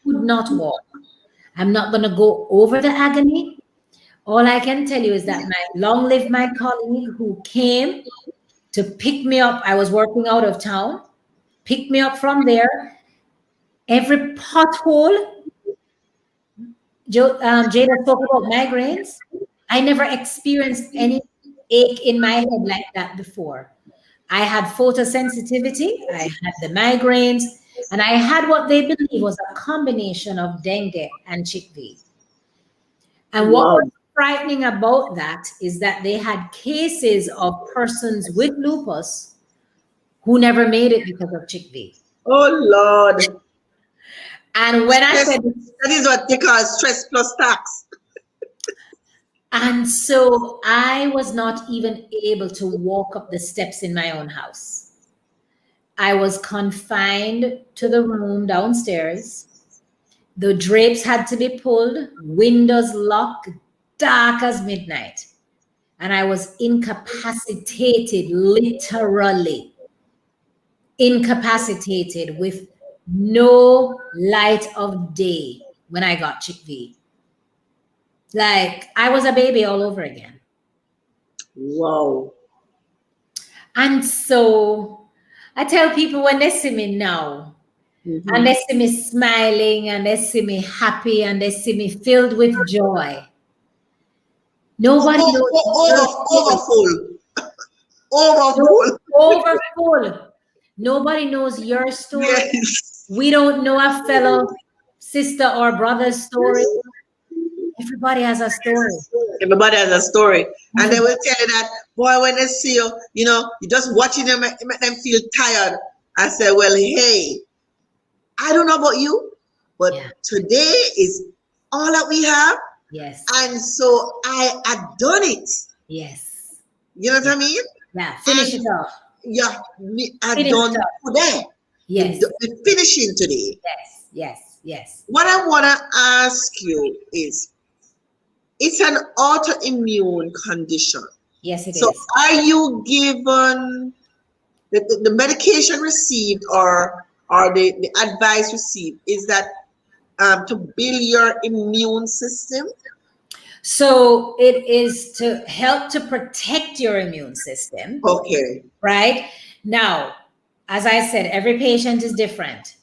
could not walk. I'm not going to go over the agony. All I can tell you is that long live my colleague who came to pick me up. I was working out of town, picked me up from there. Every pothole, Jada spoke about migraines. I never experienced any ache in my head like that before. I had photosensitivity, I had the migraines, and I had what they believe was a combination of dengue and Chick V. And what was frightening about that is that they had cases of persons with lupus who never made it because of Chick V. Oh, Lord. And when I said that is what they call stress plus tax. And so I was not even able to walk up the steps in my own house. I was confined to the room downstairs. The drapes had to be pulled, windows locked, dark as midnight. And I was incapacitated, literally incapacitated, with no light of day when I got Chick V. Like I was a baby all over again. Wow. And so I tell people when they see me now, and they see me smiling, and they see me happy, and they see me filled with joy. Nobody knows. Overfull. Nobody knows your story. Yes. We don't know a fellow sister or brother's story. Everybody has a story. Everybody has a story. And they will tell you that, boy, when they see you, you know, you just watching them, it make them feel tired. I say, well, hey, I don't know about you, but today is all that we have. Yes. And so I had done it. Yes. You know what I mean? Yeah. Finish it off. Yeah, I done today. Yes. The finishing today. Yes. Yes. Yes. What I want to ask you is, it's an autoimmune condition. Yes, it is. So are you given the medication received or the advice received, is that to build your immune system? So it is to help to protect your immune system. Okay. Right? Now, as I said, every patient is different.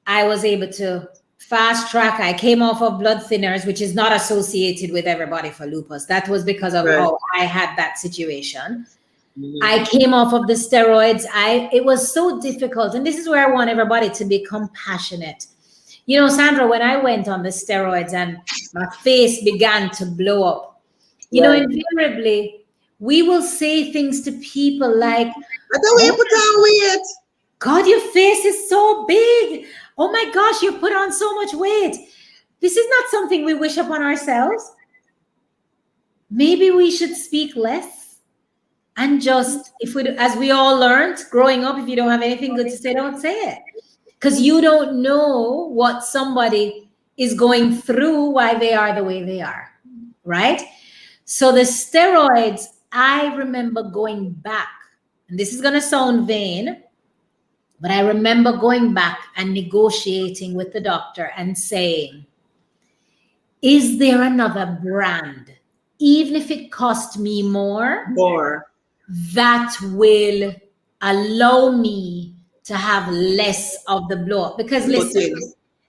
I was able to fast track. I came off of blood thinners, which is not associated with everybody for lupus. That was because of how I had that situation. I came off of the steroids. It was so difficult. And this is where I want everybody to be compassionate. You know, Sandra, when I went on the steroids and my face began to blow up, you know, invariably, we will say things to people like, I thought we put on weight. God, your face is so big. Oh my gosh, you put on so much weight. This is not something we wish upon ourselves. Maybe we should speak less and just, as we all learned growing up, if you don't have anything good to say, don't say it. Because you don't know what somebody is going through, why they are the way they are, right? So the steroids, I remember going back, and this is going to sound vain, but I remember going back and negotiating with the doctor and saying, is there another brand, even if it cost me more, that will allow me to have less of the blow up? Because listen,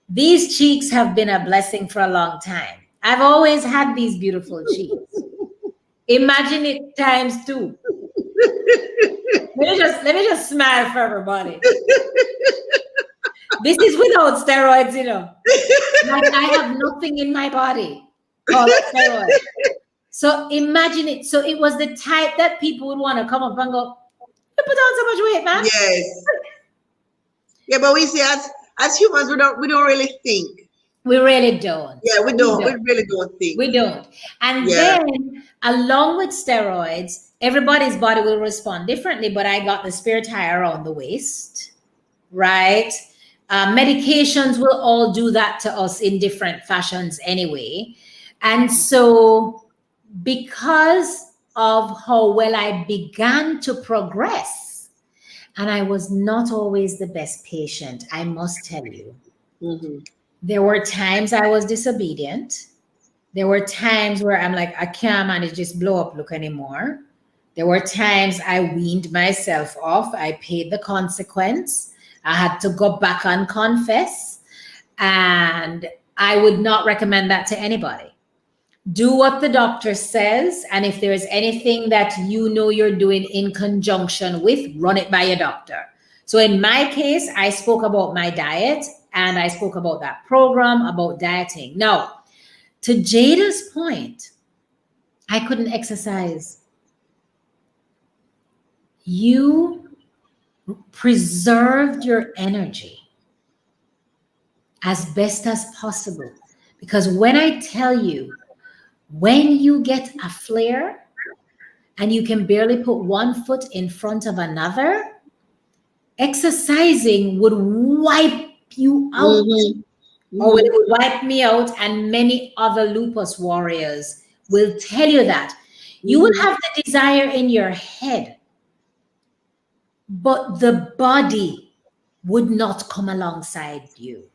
these cheeks have been a blessing for a long time. I've always had these beautiful cheeks. Imagine it times 2. Let me just smile for everybody. This is without steroids, you know. Like I have nothing in my body called steroids. So imagine it. So it was the type that people would want to come up and go, you put on so much weight, man. Yes. Yeah, but we see as humans, we don't really think. We really don't. Yeah, we don't. We really don't think. We don't. And then along with steroids, everybody's body will respond differently, but I got the spare tire around the waist, right? Medications will all do that to us in different fashions anyway. And so because of how well I began to progress, and I was not always the best patient, I must tell you. There were times I was disobedient. There were times where I'm like, I can't manage this blow up look anymore. There were times I weaned myself off. I paid the consequence. I had to go back and confess. And I would not recommend that to anybody. Do what the doctor says. And if there's anything that you know you're doing in conjunction with, run it by your doctor. So in my case, I spoke about my diet and I spoke about that program about dieting. Now, to Jada's point, I couldn't exercise. You preserved your energy as best as possible. Because when I tell you, When you get a flare and you can barely put one foot in front of another, exercising would wipe you out. Or it would wipe me out, and many other lupus warriors will tell you that. You will have the desire in your head, but the body would not come alongside you.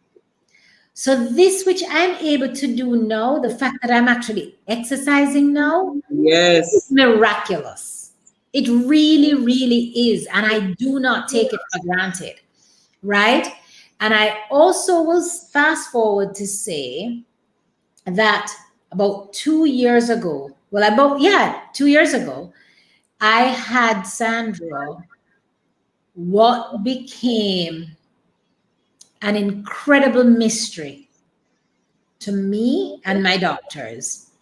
So this which I'm able to do now, the fact that I'm actually exercising now, is miraculous. It really, really is. And I do not take it for granted, right? And I also will fast forward to say that about 2 years ago, 2 years ago, I had Sandra, what became an incredible mystery to me and my doctors.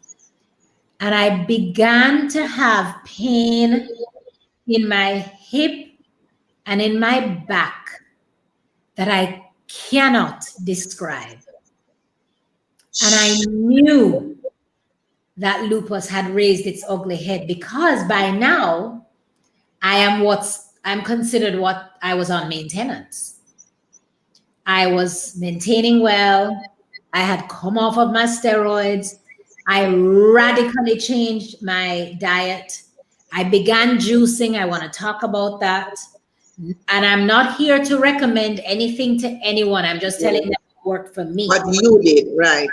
And I began to have pain in my hip and in my back that I cannot describe. And I knew that lupus had raised its ugly head, because by now I'm considered what I was on maintenance. I was maintaining well. I had come off of my steroids. I radically changed my diet. I began juicing. I want to talk about that. And I'm not here to recommend anything to anyone. I'm just telling them it worked for me. What you did, right?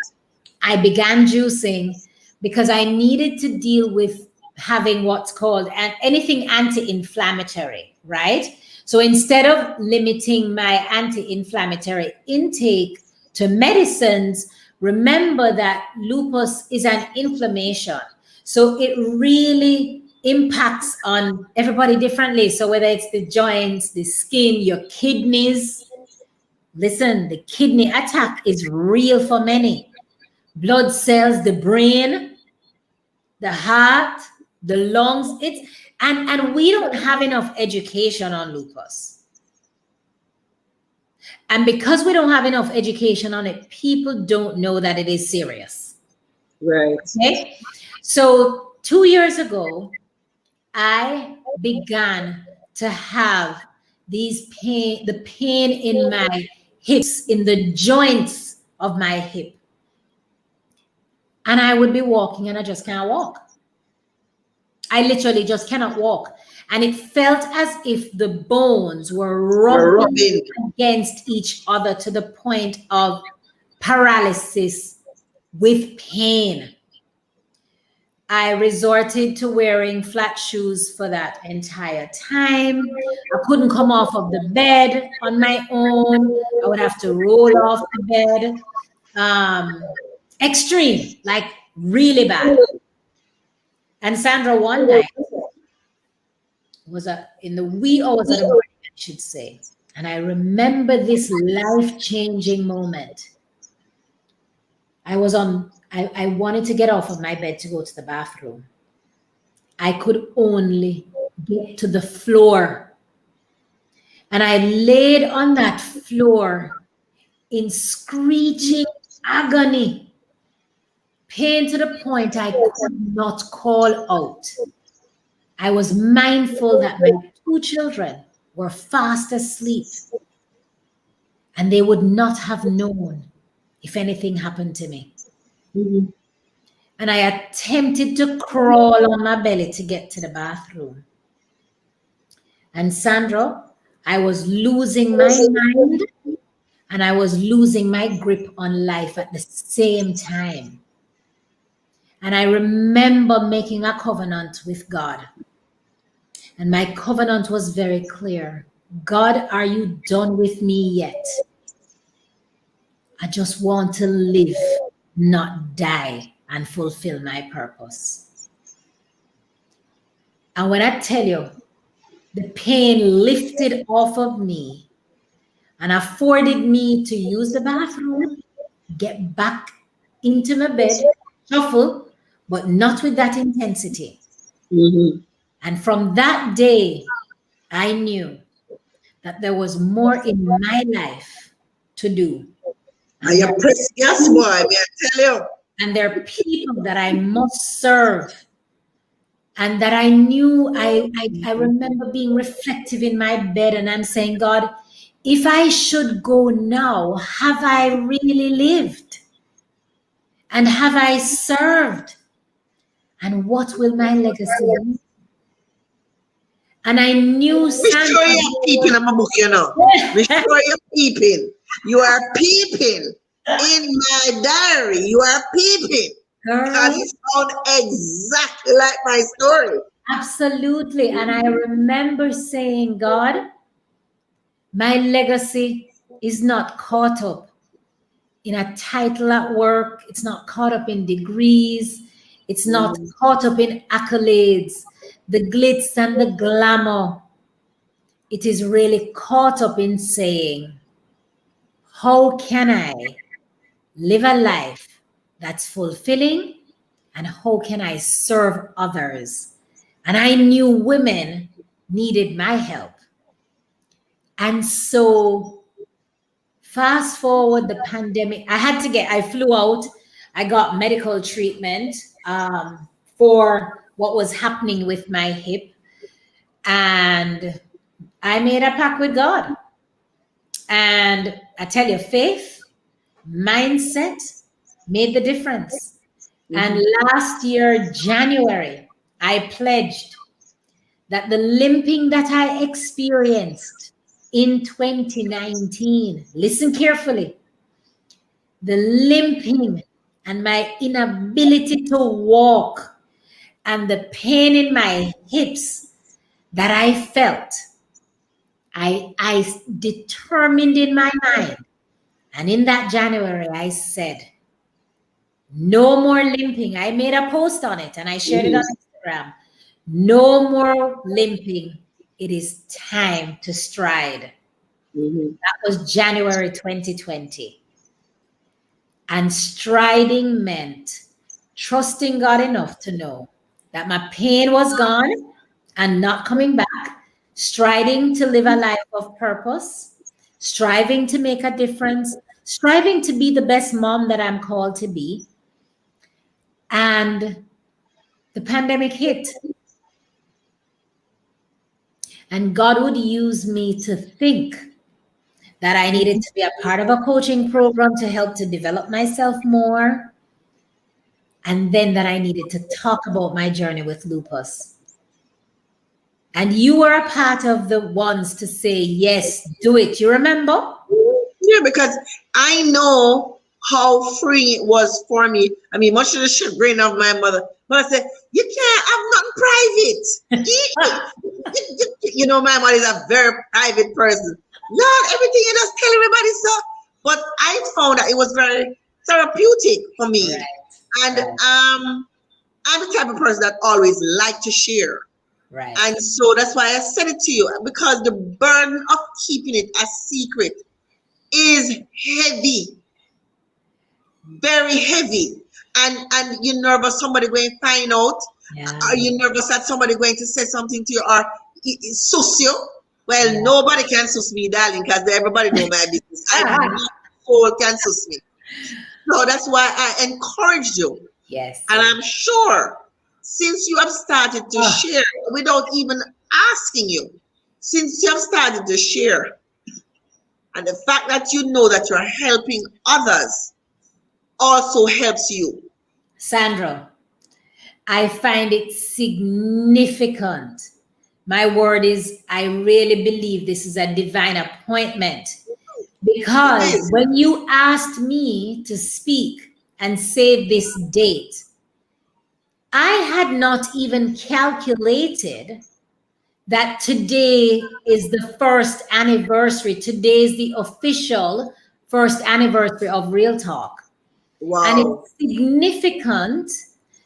I began juicing because I needed to deal with having what's called anything anti-inflammatory, right? So instead of limiting my anti-inflammatory intake to medicines, remember that lupus is an inflammation. So it really impacts on everybody differently. So whether it's the joints, the skin, your kidneys, listen, the kidney attack is real for many. Blood cells, the brain, the heart, the lungs, and we don't have enough education on lupus. And because we don't have enough education on it, people don't know that it is serious. Right. Okay. So 2 years ago, I began to have the pain in my hips, in the joints of my hip. And I would be walking and I just can't walk. I literally just cannot walk. And it felt as if the bones were rubbing against each other to the point of paralysis with pain. I resorted to wearing flat shoes for that entire time. I couldn't come off of the bed on my own. I would have to roll off the bed. Extreme, like really bad. And Sandra, one night, was in the wee hours of the morning, I should say. And I remember this life-changing moment. I wanted to get off of my bed to go to the bathroom. I could only get to the floor. And I laid on that floor in screeching agony. Pain to the point I could not call out. I was mindful that my 2 children were fast asleep, and they would not have known if anything happened to me. And I attempted to crawl on my belly to get to the bathroom. And Sandra, I was losing my mind and I was losing my grip on life at the same time. And I remember making a covenant with God. And my covenant was very clear. God, are you done with me yet? I just want to live, not die, and fulfill my purpose. And when I tell you, the pain lifted off of me and afforded me to use the bathroom, get back into my bed, shuffle, but not with that intensity. And from that day, I knew that there was more in my life to do. And you press yes, boy, may I tell you? And there are people that I must serve. And that I knew, I remember being reflective in my bed and I'm saying, God, if I should go now, have I really lived? And have I served? And what will my legacy be? And I knew Be sure Sandra. you're peeping in my book, you know. Be sure you're peeping. You are peeping in my diary. You are peeping. Because Girl, it sounds exactly like my story. absolutely. And I remember saying, God, my legacy is not caught up in a title at work. It's not caught up in degrees. It's not caught up in accolades, the glitz and the glamour. It is really caught up in saying, how can I live a life that's fulfilling? And how can I serve others? And I knew women needed my help. And so fast forward the pandemic, I flew out, I got medical treatment for what was happening with my hip. And I made a pact with God. And I tell you, faith, mindset made the difference. And last year, January, I pledged that the limping that I experienced in 2019, listen carefully, the limping and my inability to walk and the pain in my hips that I felt, I determined in my mind. And in that January, I said, no more limping. I made a post on it and I shared it on Instagram. No more limping. It is time to stride. That was January 2020. And striding meant trusting God enough to know that my pain was gone and not coming back, striding to live a life of purpose, striving to make a difference, striving to be the best mom that I'm called to be. And the pandemic hit. And God would use me to think that I needed to be a part of a coaching program to help to develop myself more. And then that I needed to talk about my journey with lupus. And you were a part of the ones to say, yes, do it. You remember? Yeah, because I know how freeing it was for me. I mean, much to the chagrin of my mother. But I said, you can't have nothing private. You know, my mother is a very private person. Not everything you just tell everybody so. But I found that it was very therapeutic for me. Right. And I'm the type of person that always like to share. Right. And so that's why I said it to you, because the burden of keeping it a secret is heavy, very heavy. And you're nervous somebody going to find out. Yeah. Are you nervous that somebody going to say something to you or sus you? Well, nobody can sus me, darling, because everybody know my business. Soul can sus me. So that's why I encourage you. Yes. And I'm sure since you have started to share without even asking you, since you have started to share, and the fact that you know that you're helping others also helps you. Sandra, I find it significant. My word is, I really believe this is a divine appointment, because when you asked me to speak and save this date, I had not even calculated that today is the first anniversary. Today is the official first anniversary of Real Talk. Wow. And it's significant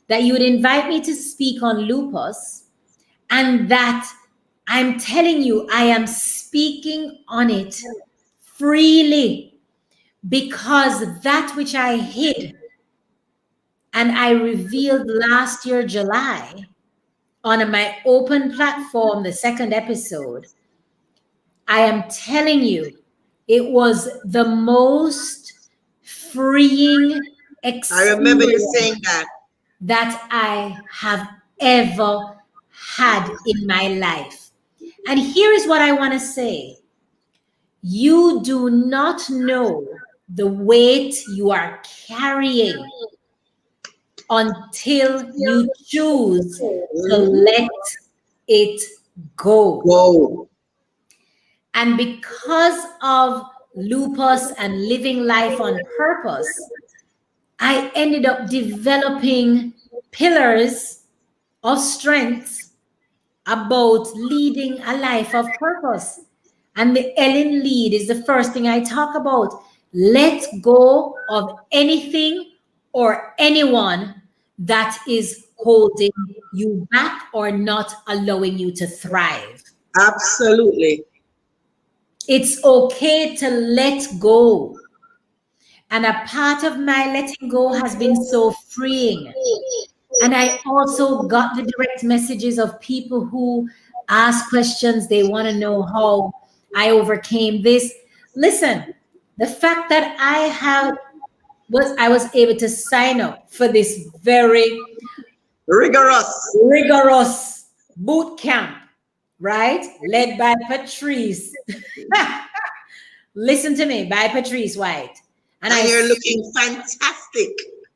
that you would invite me to speak on lupus, and that I'm telling you, I am speaking on it freely, because that which I hid and I revealed last year, July, on my open platform, the second episode, I am telling you, it was the most freeing I remember you experience saying that. that I have ever had in my life. And here is what I want to say. You do not know the weight you are carrying until you choose to let it go. Whoa. And because of lupus and living life on purpose, I ended up developing pillars of strength about leading a life of purpose. And the Ellen lead is the first thing I talk about. Let go of anything or anyone that is holding you back or not allowing you to thrive. Absolutely. It's okay to let go. And a part of my letting go has been so freeing. And I also got the direct messages of people who ask questions. They want to know how I overcame this. Listen, the fact that I was able to sign up for this very rigorous boot camp, right? Led by Patrice. Listen to me, by Patrice White. And you're looking fantastic.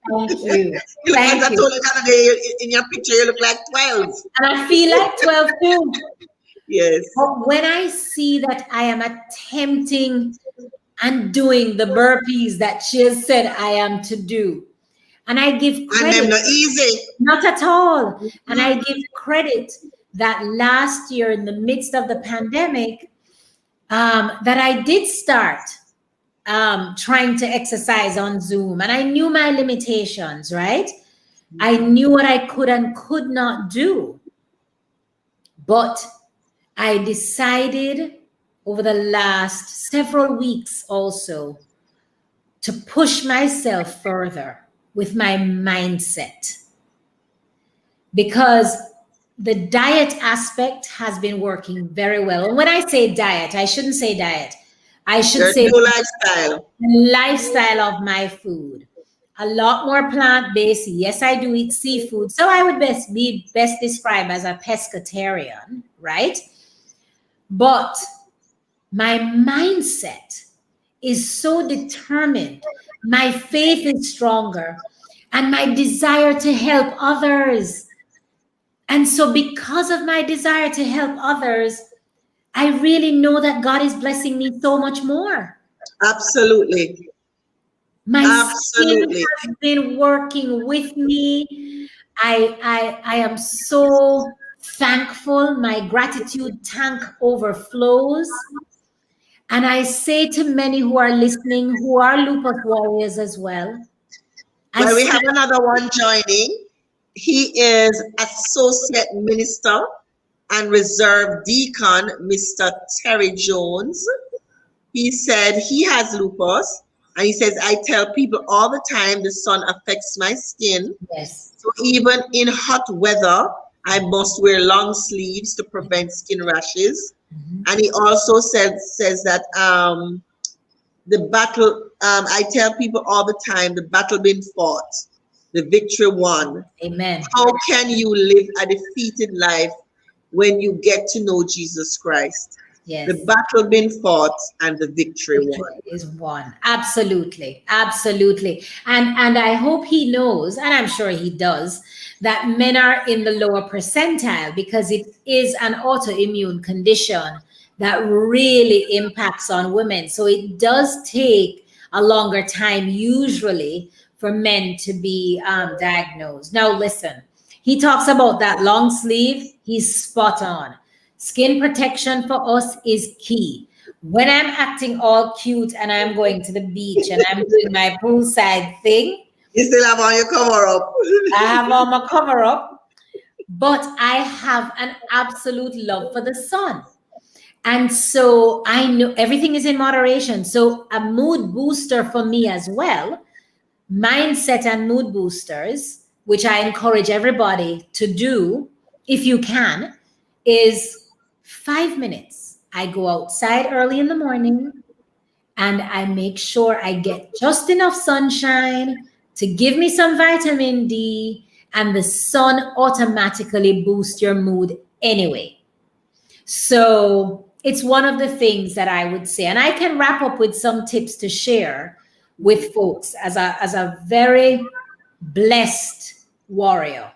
Thank you. You look, as I told you the other day, in your picture, you look like 12. And I feel like 12 too. Yes. But when I see that I am attempting and doing the burpees that she has said I am to do, and I give credit. And them not easy. Not at all. And I give credit that last year in the midst of the pandemic, that I did start trying to exercise on Zoom, and I knew my limitations, right? I knew what I could and could not do. But I decided over the last several weeks also to push myself further with my mindset, because the diet aspect has been working very well. And when I say diet, I shouldn't say diet. I should say lifestyle. The lifestyle of my food. A lot more plant-based. Yes, I do eat seafood. So I would be best described as a pescatarian, right? But my mindset is so determined. My faith is stronger. And my desire to help others. And so because of my desire to help others, I really know that God is blessing me so much more. Absolutely. My skin has been working with me. I am so thankful. My gratitude tank overflows. And I say to many who are listening, who are lupus warriors as well. We have another one joining. He is Associate Minister and Reserve Deacon, Mr. Terry Jones. He said he has lupus, and he says, I tell people all the time the sun affects my skin. Yes. So even in hot weather, I must wear long sleeves to prevent skin rashes. Mm-hmm. And he also says that the battle, I tell people all the time, the battle been fought, the victory won. Amen. How can you live a defeated life when you get to know Jesus Christ? Yes. The battle been fought and the victory won. Is won. Absolutely. Absolutely. And I hope he knows, and I'm sure he does, that men are in the lower percentile because it is an autoimmune condition that really impacts on women. So it does take a longer time usually for men to be diagnosed. Now, listen, he talks about that long sleeve. He's spot on. Skin protection for us is key. When I'm acting all cute and I'm going to the beach and I'm doing my poolside thing, you still have on your cover up. I have on my cover up, but I have an absolute love for the sun. And so I know everything is in moderation. So a mood booster for me as well, mindset and mood boosters, which I encourage everybody to do if you can, is 5 minutes. I go outside early in the morning and I make sure I get just enough sunshine to give me some vitamin D, and the sun automatically boosts your mood anyway. So it's one of the things that I would say, and I can wrap up with some tips to share with folks as a very blessed warrior.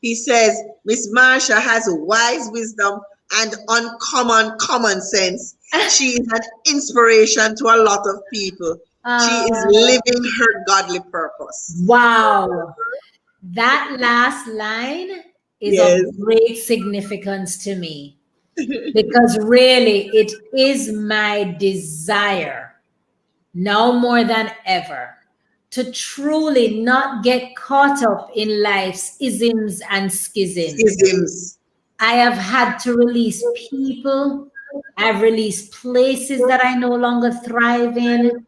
He says, Miss Marsha has wise wisdom and uncommon common sense. She is an inspiration to a lot of people. She is living her godly purpose. Wow. That last line is of great significance to me, because really it is my desire now more than ever to truly not get caught up in life's isms and schisms. I have had to release people. I've released places that I no longer thrive in.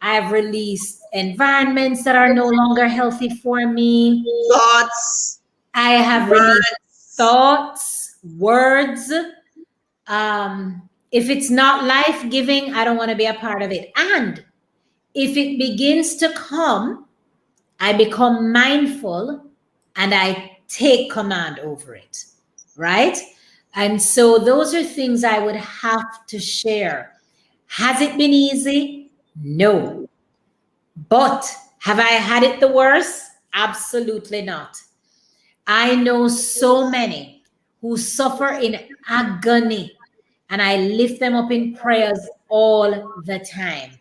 I've released environments that are no longer healthy for me. Thoughts. I have released thoughts, words. If it's not life-giving, I don't want to be a part of it. And if it begins to come, I become mindful and I take command over it, right? And so those are things I would have to share. Has it been easy? No. But have I had it the worst? Absolutely not. I know so many who suffer in agony, and I lift them up in prayers all the time,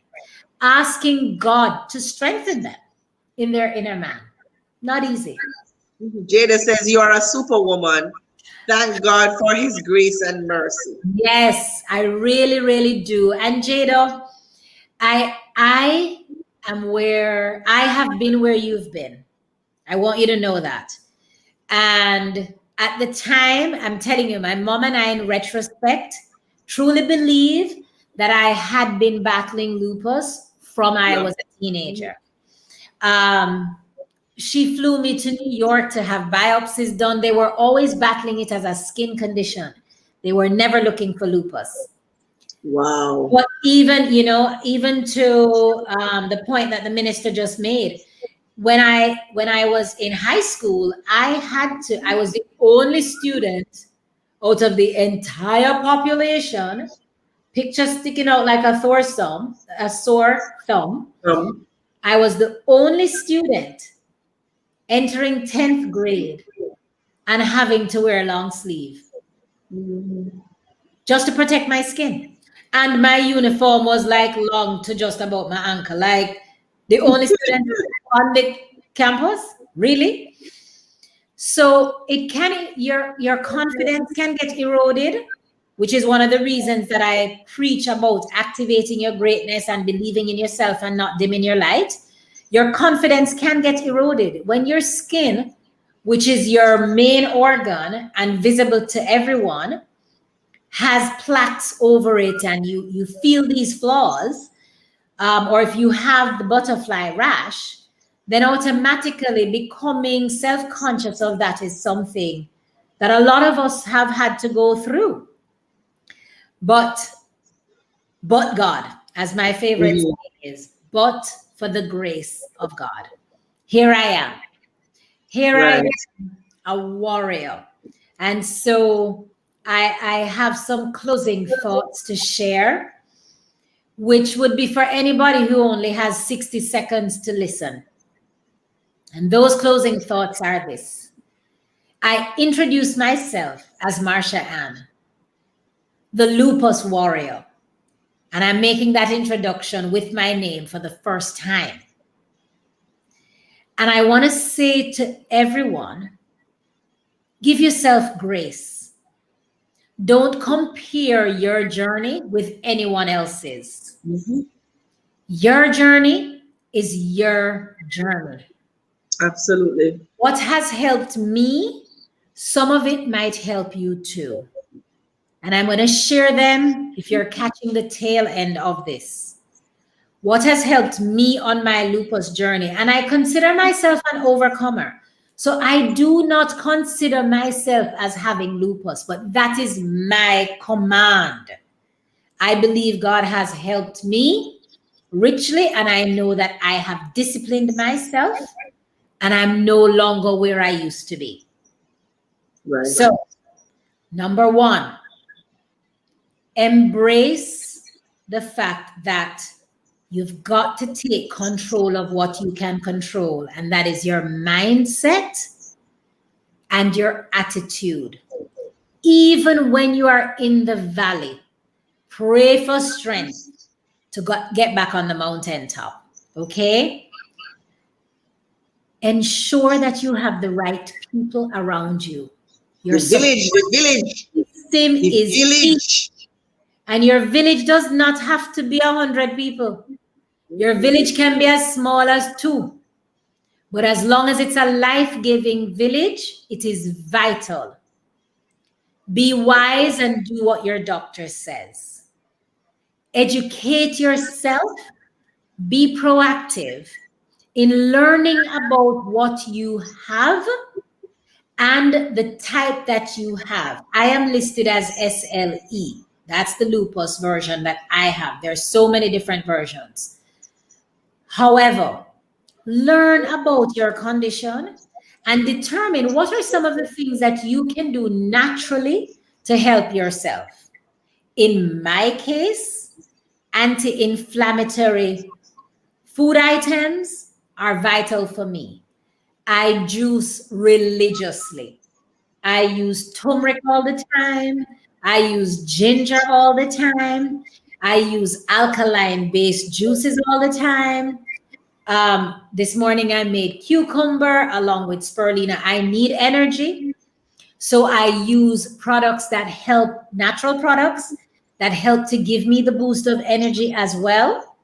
asking God to strengthen them in their inner man. Not easy. Jada says you are a superwoman. Thank God for his grace and mercy. Yes, I really, really do. And Jada, I am where I have been where you've been. I want you to know that. And at the time, I'm telling you, my mom and I, in retrospect, truly believe that I had been battling lupus from I was a teenager. She flew me to New York to have biopsies done. They were always battling it as a skin condition. They were never looking for lupus. Wow. But even to the point that the minister just made, when I was in high school, I was the only student out of the entire population, picture sticking out like a sore thumb. I was the only student entering 10th grade and having to wear a long sleeve just to protect my skin. And my uniform was like long to just about my ankle, like the only student on the campus, really. So your confidence can get eroded, which is one of the reasons that I preach about activating your greatness and believing in yourself and not dimming your light. Your confidence can get eroded when your skin, which is your main organ and visible to everyone, has plaques over it, and you feel these flaws, or if you have the butterfly rash, then automatically becoming self-conscious of that is something that a lot of us have had to go through. But God, as my favorite saying is, but for the grace of God. Here I am. I am, a warrior. And so I have some closing thoughts to share, which would be for anybody who only has 60 seconds to listen. And those closing thoughts are this. I introduce myself as Marsha Ann, the lupus warrior. And I'm making that introduction with my name for the first time. And I want to say to everyone, give yourself grace. Don't compare your journey with anyone else's. Your journey is your journey. Absolutely. What has helped me, some of it might help you too. And I'm going to share them if you're catching the tail end of this. What has helped me on my lupus journey? And I consider myself an overcomer. So I do not consider myself as having lupus, but that is my command. I believe God has helped me richly, and I know that I have disciplined myself and I'm no longer where I used to be. Right. So, number one, embrace the fact that you've got to take control of what you can control, and that is your mindset and your attitude. Even when you are in the valley, pray for strength to get back on the mountaintop. Okay? Ensure that you have the right people around you. Your the village. system is Village. and your village does not have to be 100 people. Your village can be as small as 2. But as long as it's a life-giving village, it is vital. Be wise and do what your doctor says. Educate yourself. Be proactive in learning about what you have and the type that you have. I am listed as SLE. That's the lupus version that I have. There's so many different versions. However, learn about your condition and determine what are some of the things that you can do naturally to help yourself. In my case, anti-inflammatory food items are vital for me. I juice religiously. I use turmeric all the time. I use ginger all the time. I use alkaline-based juices all the time. This morning I made cucumber along with spirulina. I need energy. So I use products that help, natural products that help to give me the boost of energy as well.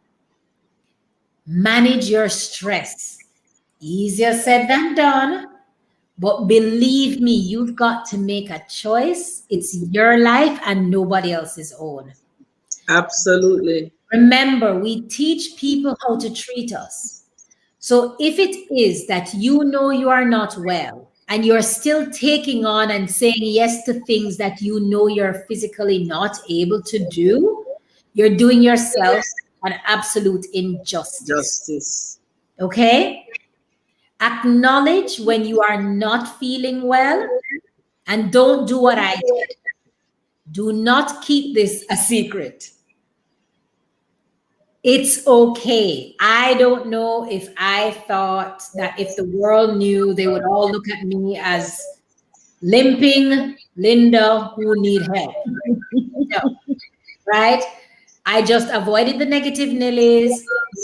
Manage your stress. Easier said than done. But believe me, you've got to make a choice. It's your life and nobody else's own. Absolutely. Remember, we teach people how to treat us. So if it is that you know you are not well and you're still taking on and saying yes to things that you know you're physically not able to do, you're doing yourself an absolute injustice. Okay? Acknowledge when you are not feeling well and don't do what I did. Do not keep this a secret. It's okay. I don't know if I thought that if the world knew, they would all look at me as limping Linda who need help. No, right? I just avoided the negative Nillies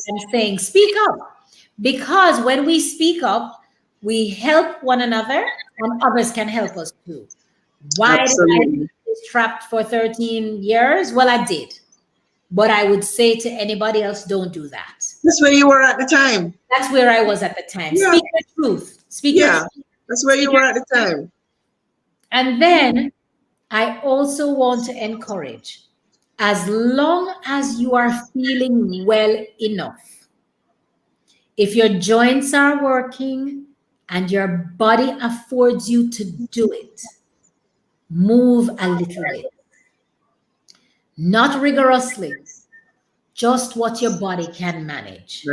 and saying, speak up. Because when we speak up, we help one another and others can help us too. Why Absolutely. did I stay trapped for 13 years? Well, I did. But I would say to anybody else, don't do that. That's where you were at the time. That's where I was at the time. Yeah. Speak the truth. Speak your truth. That's where you were at the time. And then I also want to encourage, as long as you are feeling well enough, if your joints are working and your body affords you to do it, move a little bit. Not rigorously, just what your body can manage.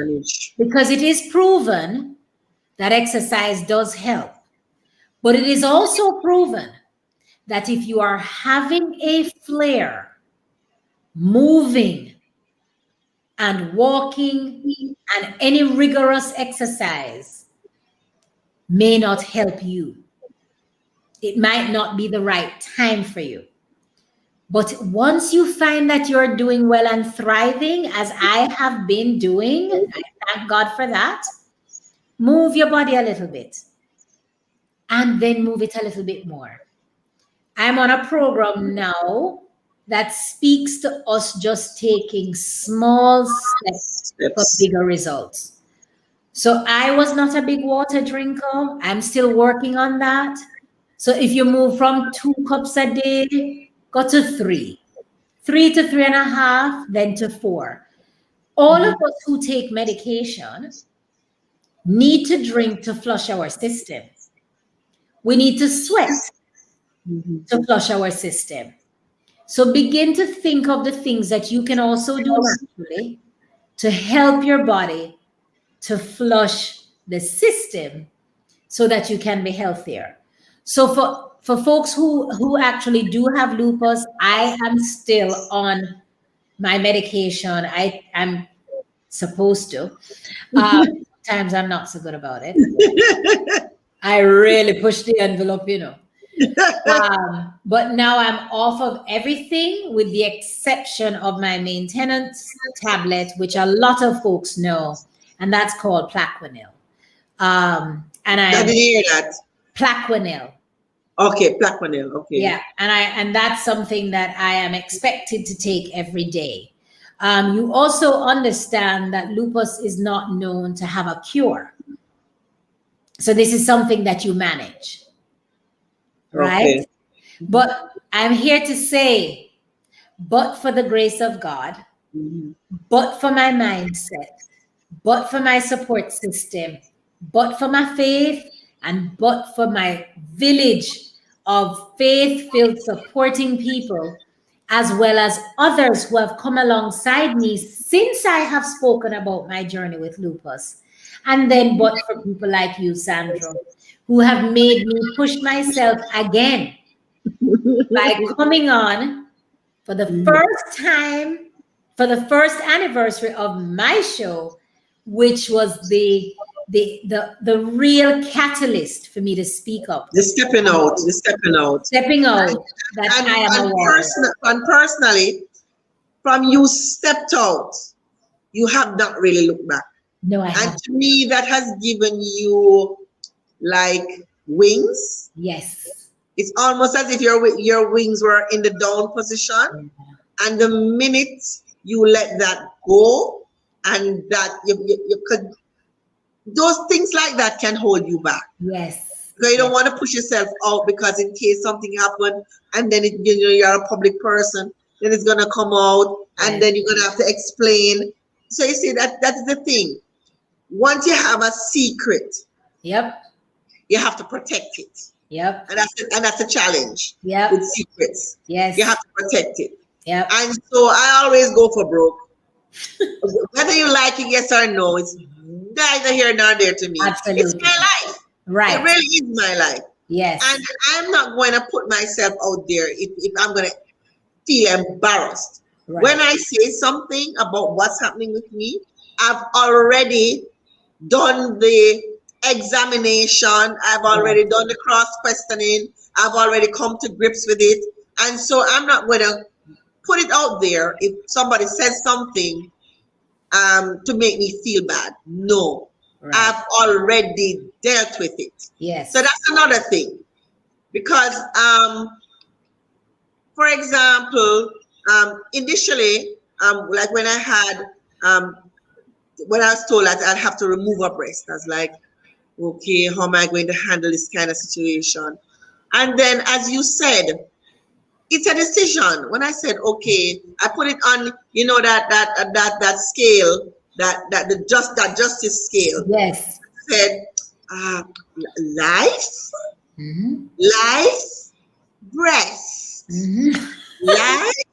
Because it is proven that exercise does help. But it is also proven that if you are having a flare, moving and walking and any rigorous exercise may not help you. It might not be the right time for you. But once you find that you're doing well and thriving, as I have been doing, I thank God for that, move your body a little bit and then move it a little bit more. I'm on a program now that speaks to us just taking small steps for bigger results. So I was not a big water drinker. I'm still working on that. So if you move from 2 cups a day, go to 3 to 3.5, then to 4. All of us who take medication need to drink to flush our system. We need to sweat to flush our system. So begin to think of the things that you can also do naturally to help your body to flush the system so that you can be healthier. So for folks who actually do have lupus, I am still on my medication. I am supposed to. Times I'm not so good about it. I really push the envelope, but now I'm off of everything with the exception of my maintenance tablet, which a lot of folks know, and that's called Plaquenil. And I didn't hear that. Plaquenil. Okay, Plaquenil. Okay. Yeah, and that's something that I am expected to take every day. You also understand that lupus is not known to have a cure. So this is something that you manage, right? Okay. But I'm here to say, but for the grace of God, but for my mindset, but for my support system, but for my faith, and but for my village of faith-filled supporting people, as well as others who have come alongside me since I have spoken about my journey with lupus. And then but for people like you, Sandra, who have made me push myself again by coming on for the first time, for the first anniversary of my show, which was the real catalyst for me to speak up. The stepping out. Stepping out that I am a warrior. And personally, from you stepped out, you have not really looked back. No, I haven't. And to me, that has given you like wings. Yes. It's almost as if your wings were in the down position. And the minute you let that go, and that you could, those things like that can hold you back. Yes. So you don't want to push yourself out because in case something happened and then you're a public person, then it's gonna come out and then you're gonna have to explain. So you see that's the thing. Once you have a secret, yep, you have to protect it. Yep. And that's a challenge. Yep. With secrets. Yes. You have to protect it. Yep. And so I always go for broke. Whether you like it, yes or no, it's neither here nor there to me. Absolutely. It's my life. Right. It really is my life. Yes. And I'm not going to put myself out there if I'm going to feel embarrassed. Right. When I say something about what's happening with me, I've already done the examination. I've already done the cross questioning. I've already come to grips with it. And so I'm not going to put it out there if somebody says something to make me feel bad. No. Right. I've already dealt with it. Yes. So that's another thing. Because, for example, initially, like when I had, when I was told that I'd have to remove a breast, I was like, okay, how am I going to handle this kind of situation? And then, as you said, it's a decision. When I said, okay, I put it on, you know, that scale, that justice scale. Yes. I said, life, life, breast, life,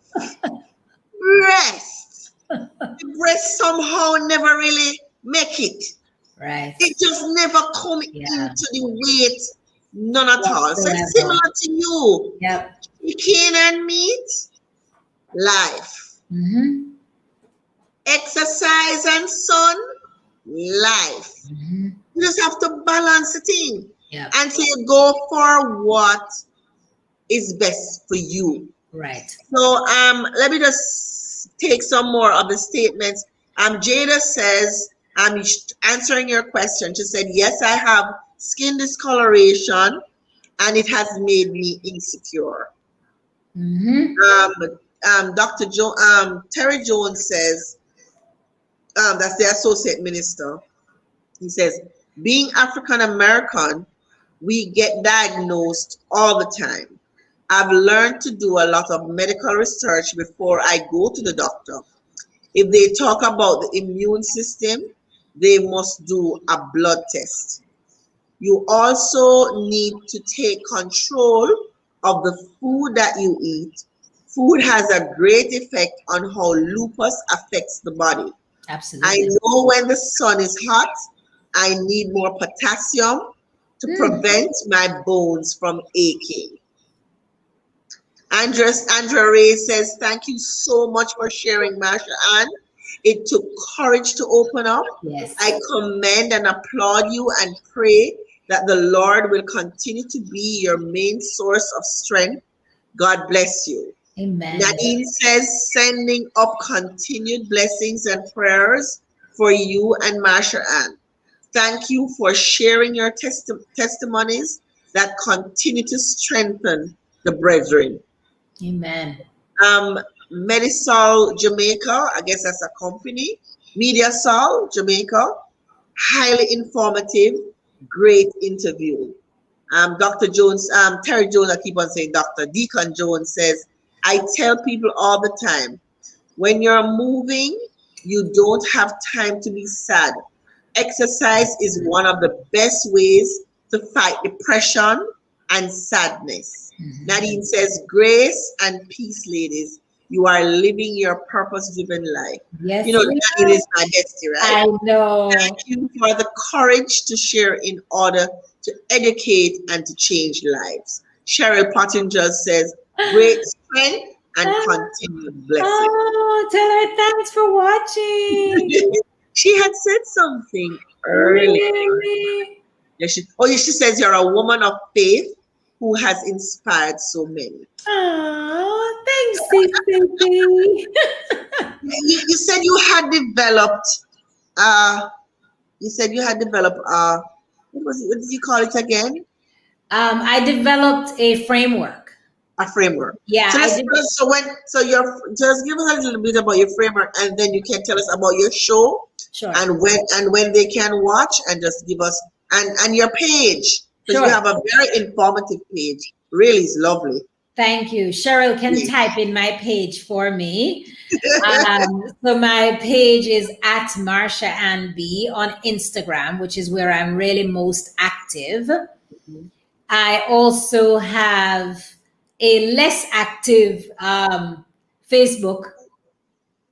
breast. The breast somehow never really make it. Right. It just never come into the weight, none at all. So it's similar to you. Yep. Chicken and meat, life. Exercise and sun, life. You just have to balance the thing. Yep. And so you go for what is best for you. Right. So let me just take some more of the statements. Jada says, answering your question, she said, yes, I have skin discoloration and it has made me insecure. Dr. Terry Jones says, that's the associate minister. He says, being African American, we get diagnosed all the time. I've learned to do a lot of medical research before I go to the doctor. If they talk about the immune system, they must do a blood test. You also need to take control of the food that you eat. Food has a great effect on how lupus affects the body. Absolutely. I know when the sun is hot, I need more potassium to prevent my bones from aching. Andrea Ray says, thank you so much for sharing, Marsha Ann. It took courage to open up. Yes. I commend and applaud you and pray that the Lord will continue to be your main source of strength. God bless you. Amen. Nadine says, sending up continued blessings and prayers for you and Marsha Ann. Thank you for sharing your testimonies that continue to strengthen the brethren. Amen. Medisol Jamaica, I guess that's a company. Mediasol Jamaica, highly informative, great interview. Dr. Jones, Terry Jones, I keep on saying Dr. Deacon Jones says, I tell people all the time, when you're moving, you don't have time to be sad. Exercise is one of the best ways to fight depression and sadness. Nadine says, grace and peace, ladies. You are living your purpose-driven life. Yes, you know, Nadine is my bestie, right? I know. Thank you for the courage to share in order to educate and to change lives. Cheryl Pottinger says, great strength and continued blessing. Oh, tell her thanks for watching. She had said something earlier. Really? Yeah, she says you're a woman of faith who has inspired so many. Oh, thanks, Cece. You said you had developed what did you call it again? I developed a framework. A framework. Yeah. So just give us a little bit about your framework, and then you can tell us about your show. Sure. And when they can watch, and just give us and your page, because Sure. you have a very informative page. Really is lovely. Thank you. Cheryl can type in my page for me. So my page is at Marsha Ann B on Instagram, which is where I'm really most active. I also have a less active Facebook,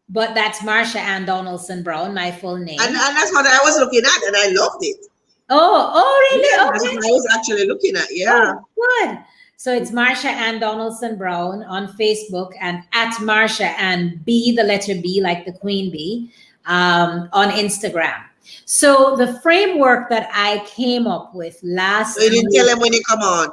but that's Marsha Ann Donaldson Brown, my full name. And that's what I was looking at, and I loved it. Oh, really? Yeah, Okay. that's what I was actually looking at. Yeah. Oh, good. So it's Marsha Ann Donaldson Brown on Facebook, and at Marsha Ann B, the letter B, like the queen bee, on Instagram. So the framework that I came up with last So you didn't tell them when you come on.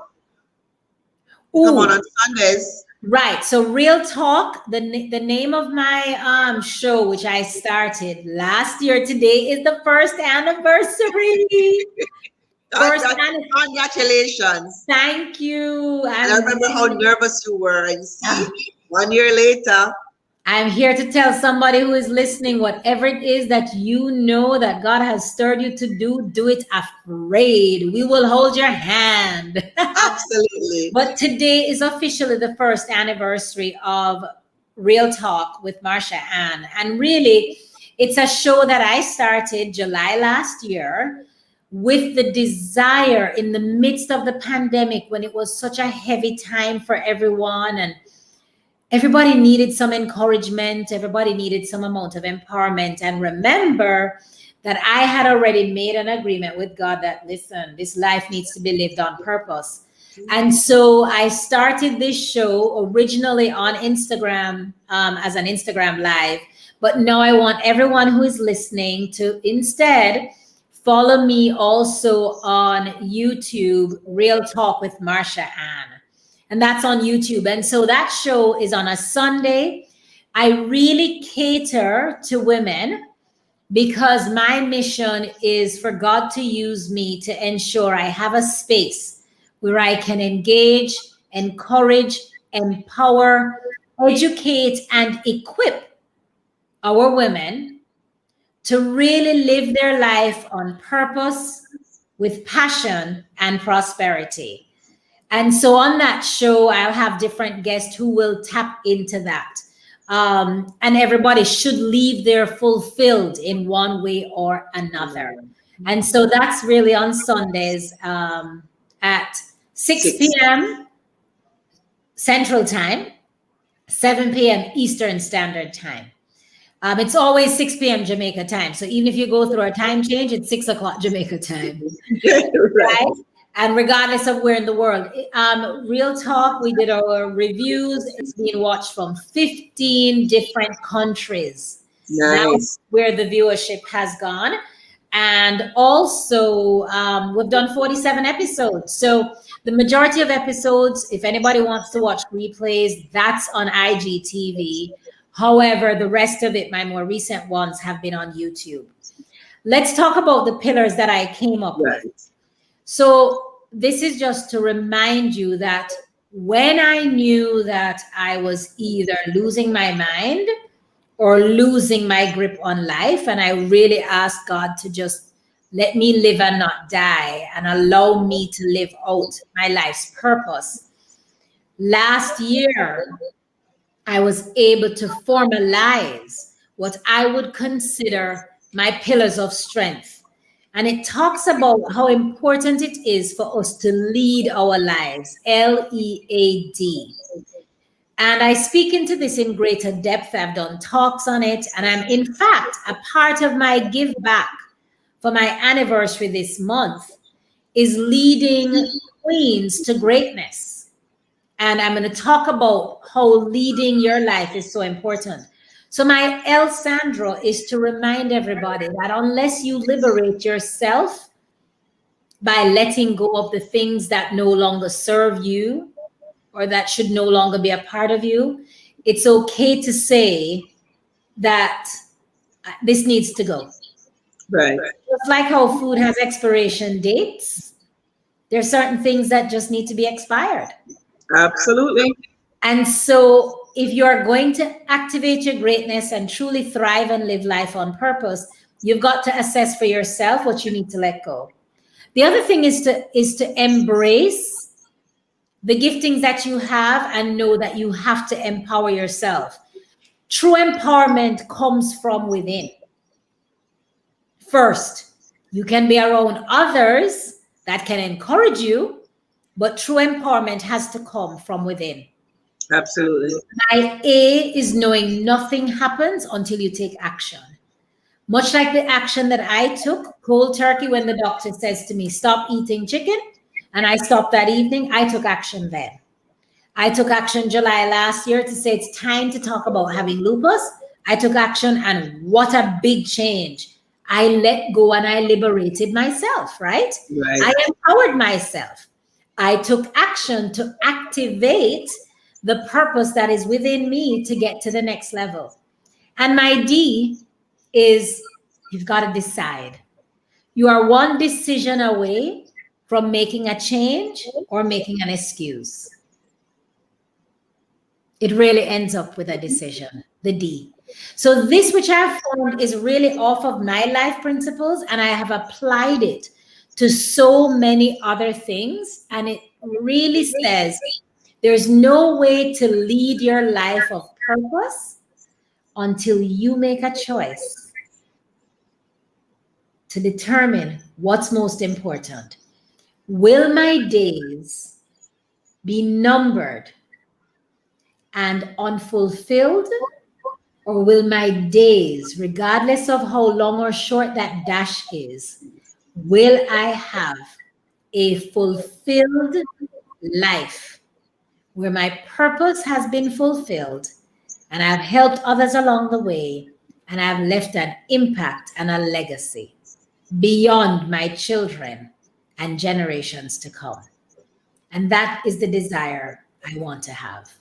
Come on Sundays. Right. So Real Talk, the name of my show, which I started last year. Today is the first anniversary. Congratulations. Thank you. I remember how nervous you were, and see, 1 year later. I'm here to tell somebody who is listening, whatever it is that you know that God has stirred you to do it afraid. We will hold your hand. Absolutely. But today is officially the first anniversary of Real Talk with Marsha Ann. And really, it's a show that I started July last year with the desire in the midst of the pandemic, when it was such a heavy time for everyone and everybody needed some encouragement. Everybody needed some amount of empowerment. And remember that I had already made an agreement with God that, listen, this life needs to be lived on purpose. And so I started this show originally on Instagram as an Instagram Live. But now I want everyone who is listening to instead follow me also on YouTube, Real Talk with Marsha Ann. And that's on YouTube. And so that show is on a Sunday. I really cater to women because my mission is for God to use me to ensure I have a space where I can engage, encourage, empower, educate, and equip our women to really live their life on purpose, with passion and prosperity. And so on that show, I'll have different guests who will tap into that. And everybody should leave there fulfilled in one way or another. And so that's really on Sundays at 6 p.m. Central Time, 7 p.m. Eastern Standard Time. It's always 6 p.m. Jamaica time. So even if you go through a time change, it's 6 o'clock Jamaica time. Right. Right? And regardless of where in the world, Real Talk, we did our reviews. It's being watched from 15 different countries. Nice. That's where the viewership has gone. And also, we've done 47 episodes. So the majority of episodes, if anybody wants to watch replays, that's on IGTV. However, the rest of it, my more recent ones, have been on YouTube. Let's talk about the pillars that I came up Right. with. So this is just to remind you that when I knew that I was either losing my mind or losing my grip on life, and I really asked God to just let me live and not die and allow me to live out my life's purpose. Last year, I was able to formalize what I would consider my pillars of strength. And it talks about how important it is for us to lead our lives, LEAD. And I speak into this in greater depth. I've done talks on it. And I'm, in fact, a part of my give back for my anniversary this month is leading queens to greatness. And I'm going to talk about how leading your life is so important. So my El Sandra is to remind everybody that unless you liberate yourself by letting go of the things that no longer serve you or that should no longer be a part of you, it's okay to say that this needs to go. Right. Just like how food has expiration dates, there are certain things that just need to be expired. Absolutely. And so if you're going to activate your greatness and truly thrive and live life on purpose, you've got to assess for yourself what you need to let go. The other thing is to embrace the giftings that you have and know that you have to empower yourself. True empowerment comes from within. First, you can be around others that can encourage you, but true empowerment has to come from within. Absolutely. My A is knowing nothing happens until you take action. Much like the action that I took cold turkey when the doctor says to me, stop eating chicken, and I stopped that evening, I took action then. I took action July last year to say it's time to talk about having lupus. I took action, and what a big change. I let go and I liberated myself, right? Right. I empowered myself. I took action to activate the purpose that is within me to get to the next level. And my D is you've got to decide. You are one decision away from making a change or making an excuse. It really ends up with a decision, the D. So this, which I've found, is really off of my life principles, and I have applied it to so many other things. And it really says there's no way to lead your life of purpose until you make a choice to determine what's most important. Will my days be numbered and unfulfilled, or will my days, regardless of how long or short that dash is, will I have a fulfilled life where my purpose has been fulfilled and I've helped others along the way and I've left an impact and a legacy beyond my children and generations to come? And that is the desire I want to have.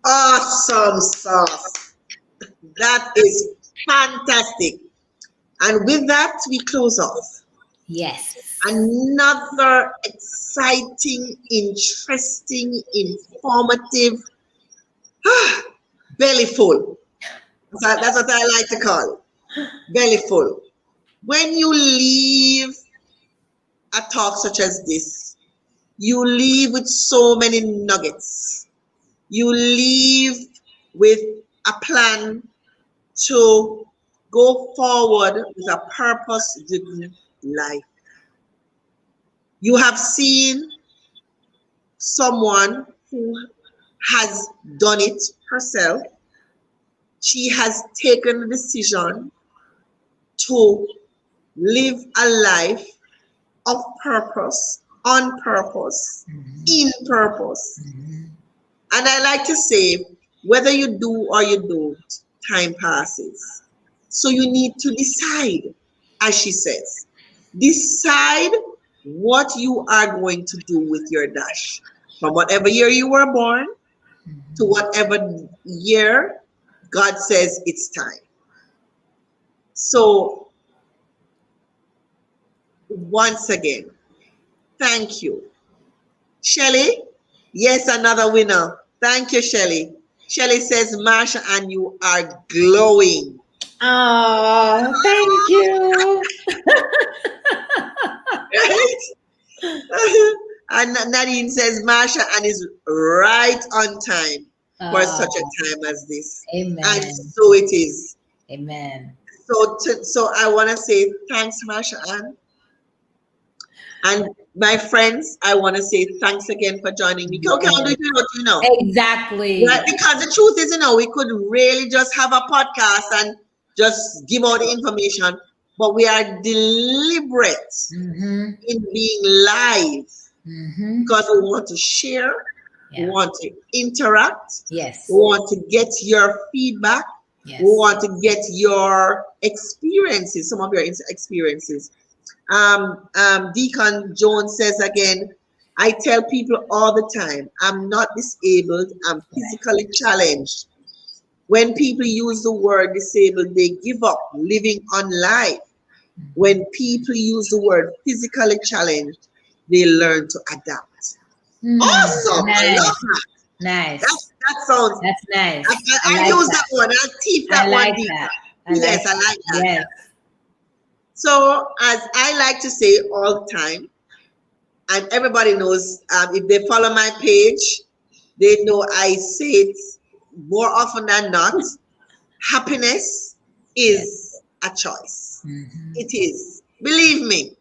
Awesome sauce. That is fantastic. And with that, we close off. Yes. Another exciting, interesting, informative, belly full. That's what I like to call it. Belly full. When you leave a talk such as this, you leave with so many nuggets. You leave with a plan to go forward with a purpose-driven life. You have seen someone who has done it herself. she has taken the decision to live a life of purpose, on purpose, in purpose. And I like to say, whether you do or you don't, time passes. So you need to decide, as she says, decide what you are going to do with your dash. From whatever year you were born to whatever year God says it's time. So once again, thank you. Shelly, yes, another winner. Thank you, Shelly. Shelly says, Marsha, and you are glowing. Oh, thank you. Right? And Nadine says, Marsha, and is right on time for such a time as this. Amen. And so it is. Amen. So I want to say thanks, Marsha Ann. And my friends, I want to say thanks again for joining me. Okay, I'll do it without you know. Exactly. Right? Because the truth is, we could really just have a podcast and just give out the information, but we are deliberate in being live because we want to share, we want to interact, we want to get your feedback, we want to get your experiences, some of your experiences. Deacon Jones says again, I tell people all the time, I'm not disabled, I'm physically challenged. When people use the word disabled, they give up living on life. When people use the word physically challenged, they learn to adapt. Awesome! Nice. I love that. Nice. That sounds. That's nice. I like use that one. I'll teach that like one. That. I like that. Yes. So, as I like to say all the time, and everybody knows, if they follow my page, they know I say it more often than not. Happiness is a choice. It is. Believe me.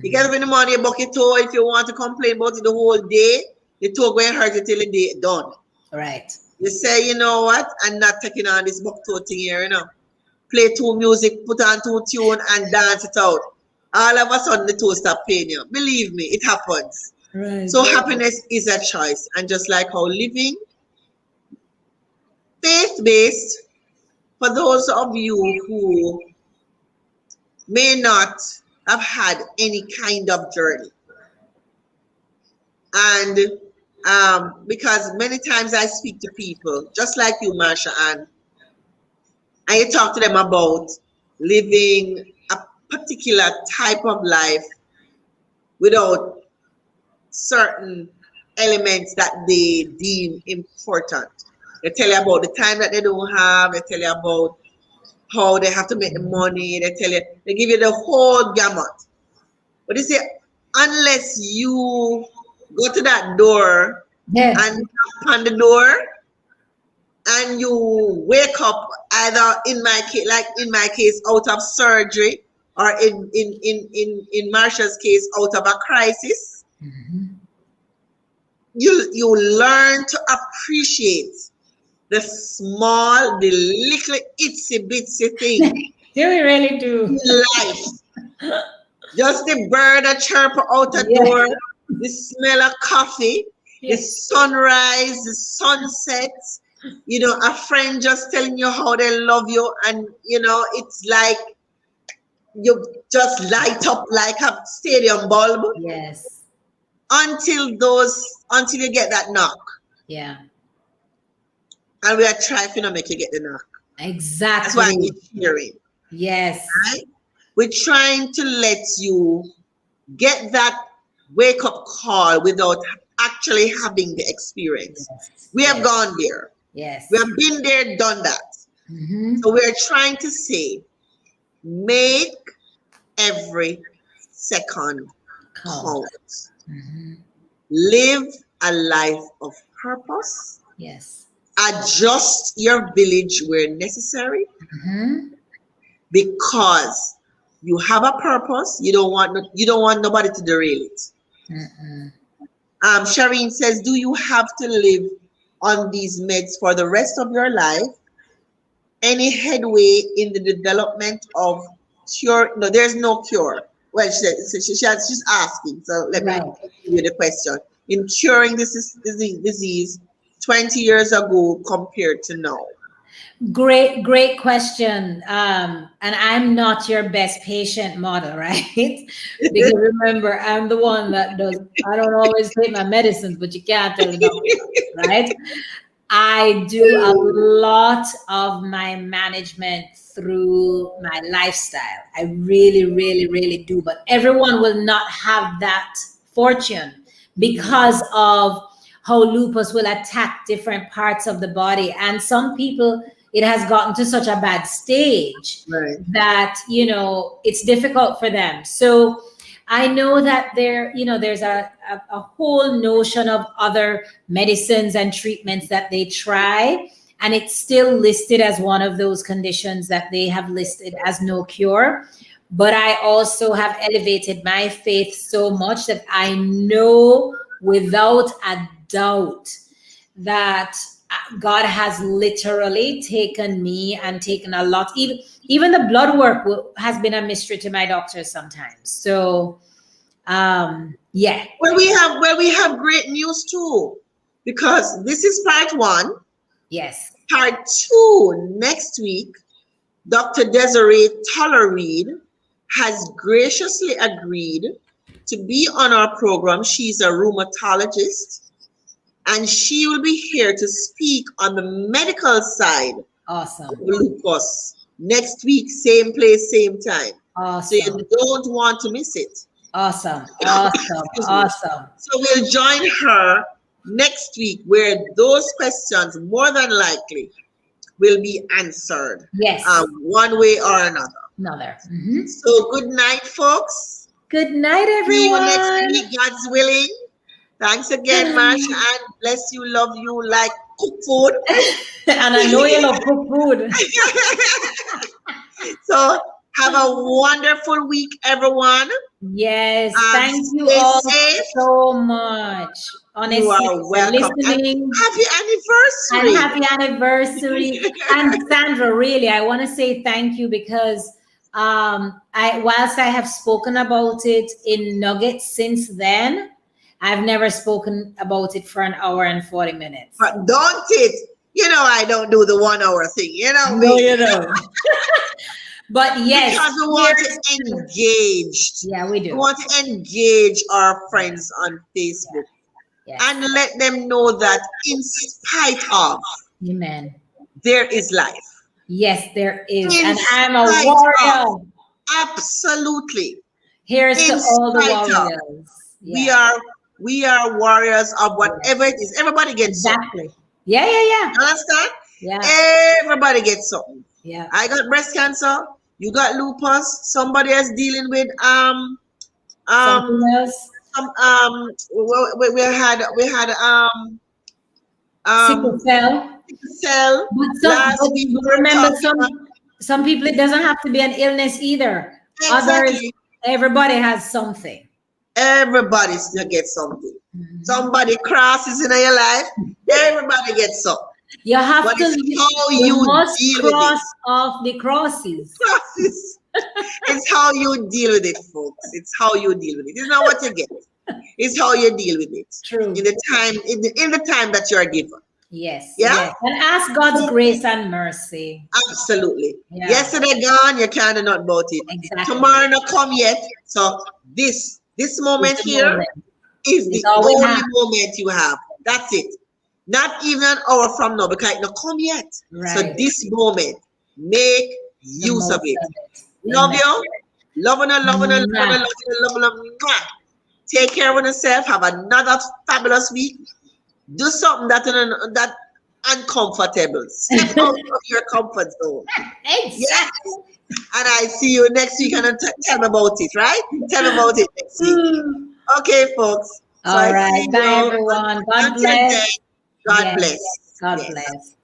You get up in the morning, you buck your toe. If you want to complain about it the whole day, the toe going to hurt you till the day done. Right. You say, you know what? I'm not taking on this buck toe thing here, Play two music, put on two tune, and dance it out. All of a sudden, the toe stop paying you. Believe me, it happens. Right. So happiness is a choice. And just like how living faith-based, for those of you who may not have had any kind of journey. And because many times I speak to people, just like you, Marsha, and I talk to them about living a particular type of life without certain elements that they deem important. They tell you about the time that they don't have. They tell you about how they have to make the money. They give you the whole gamut. But they say, unless you go to that door and knock on the door, and you wake up either in my case out of surgery, or in Marsha's case out of a crisis, you learn to appreciate the small, the little itsy bitsy thing. Do we really do? In life. Just the bird a chirp out the door, the smell of coffee, the sunrise, the sunset, a friend just telling you how they love you, and it's like you just light up like a stadium bulb. Yes. Until you get that knock. Yeah. And we are trying to make you get the knock. Exactly. That's why we're cheering. Yes. Right? We're trying to let you get that wake up call without actually having the experience. Yes. We have gone there. Yes. We have been there, done that. So we're trying to say, make every second count. Live a life of purpose. Yes. Adjust your village where necessary, because you have a purpose. You don't want nobody to derail it. Shireen says, do you have to live on these meds for the rest of your life? any headway in the development of cure? No, there's no cure. Well, she's asking, so let me Right. give you the question. In curing this disease 20 years ago compared to now. Great question. And I'm not your best patient model, right? Because remember, I'm the one that does, I don't always take my medicines, but you can't tell the doctor, right? I do a lot of my management through my lifestyle. I really do. But everyone will not have that fortune because of how lupus will attack different parts of the body. And some people, it has gotten to such a bad stage that, you know, it's difficult for them. So I know that there's a whole notion of other medicines and treatments that they try, and it's still listed as one of those conditions that they have listed as no cure. But I also have elevated my faith so much that I know without a doubt that God has literally taken me and taken a lot. Even the blood work has been a mystery to my doctors sometimes. So, yeah. Well, we have great news too, because this is part 1. Yes. Part 2 next week. Dr. Desiree Toller-Reed has graciously agreed to be on our program. She's a rheumatologist, and she will be here to speak on the medical side Awesome. of lupus next week, same place, same time. Awesome. So you don't want to miss it. Awesome. So we'll join her next week, where those questions more than likely will be answered. Yes. One way or another. Mm-hmm. So good night, folks. Good night, everyone. See you next week, God's willing. Thanks again, Marsha, and bless you, love you like cooked food. And I know you love cooked food. So have a wonderful week, everyone. Yes, thank you all so much. Honestly, you are welcome. Listening. And happy anniversary. And happy anniversary. And Sandra, really, I want to say thank you, because whilst I have spoken about it in nuggets since then, I've never spoken about it for an hour and 40 minutes. But don't it? You know, I don't do the 1 hour thing. You know, no, you don't. But yes, because we want to engage. Yeah, we do. We want to engage our friends on Facebook, and let them know that in spite of, amen, there is life. Yes, there is, and I'm a warrior. Absolutely. Here's to all the warriors. We are warriors of whatever it is. Everybody gets exactly. Something. Yeah. Understand? Yeah. Everybody gets something. Yeah. I got breast cancer. You got lupus. Somebody else dealing with something else. We had sickle cell. But remember, some people, it doesn't have to be an illness either. Exactly. Others, everybody has something. Everybody still gets something. Mm-hmm. Somebody crosses in your life. Everybody gets something. You have but to. You must cross off the crosses. It's how you deal with it, folks. It's how you deal with it. It's not what you get. It's how you deal with it. True. In the time that you are given. Yes. Yeah. Yes. And ask God's grace and mercy. Absolutely. Yeah. Yesterday gone, you can't do nothing about it. Exactly. Tomorrow not come yet. So this moment here is the only moment you have. That's it. Not even an hour from now, because it not come yet. Right. So this moment, make use of it. Love you. Love. Take care of yourself. Have another fabulous week. Do something that uncomfortable. Step out of your comfort zone. Exactly. Yes. And I see you next week, and tell me about it, right? Tell me about it next week. Okay, folks. All right. Bye, everyone. God bless. God bless. God bless.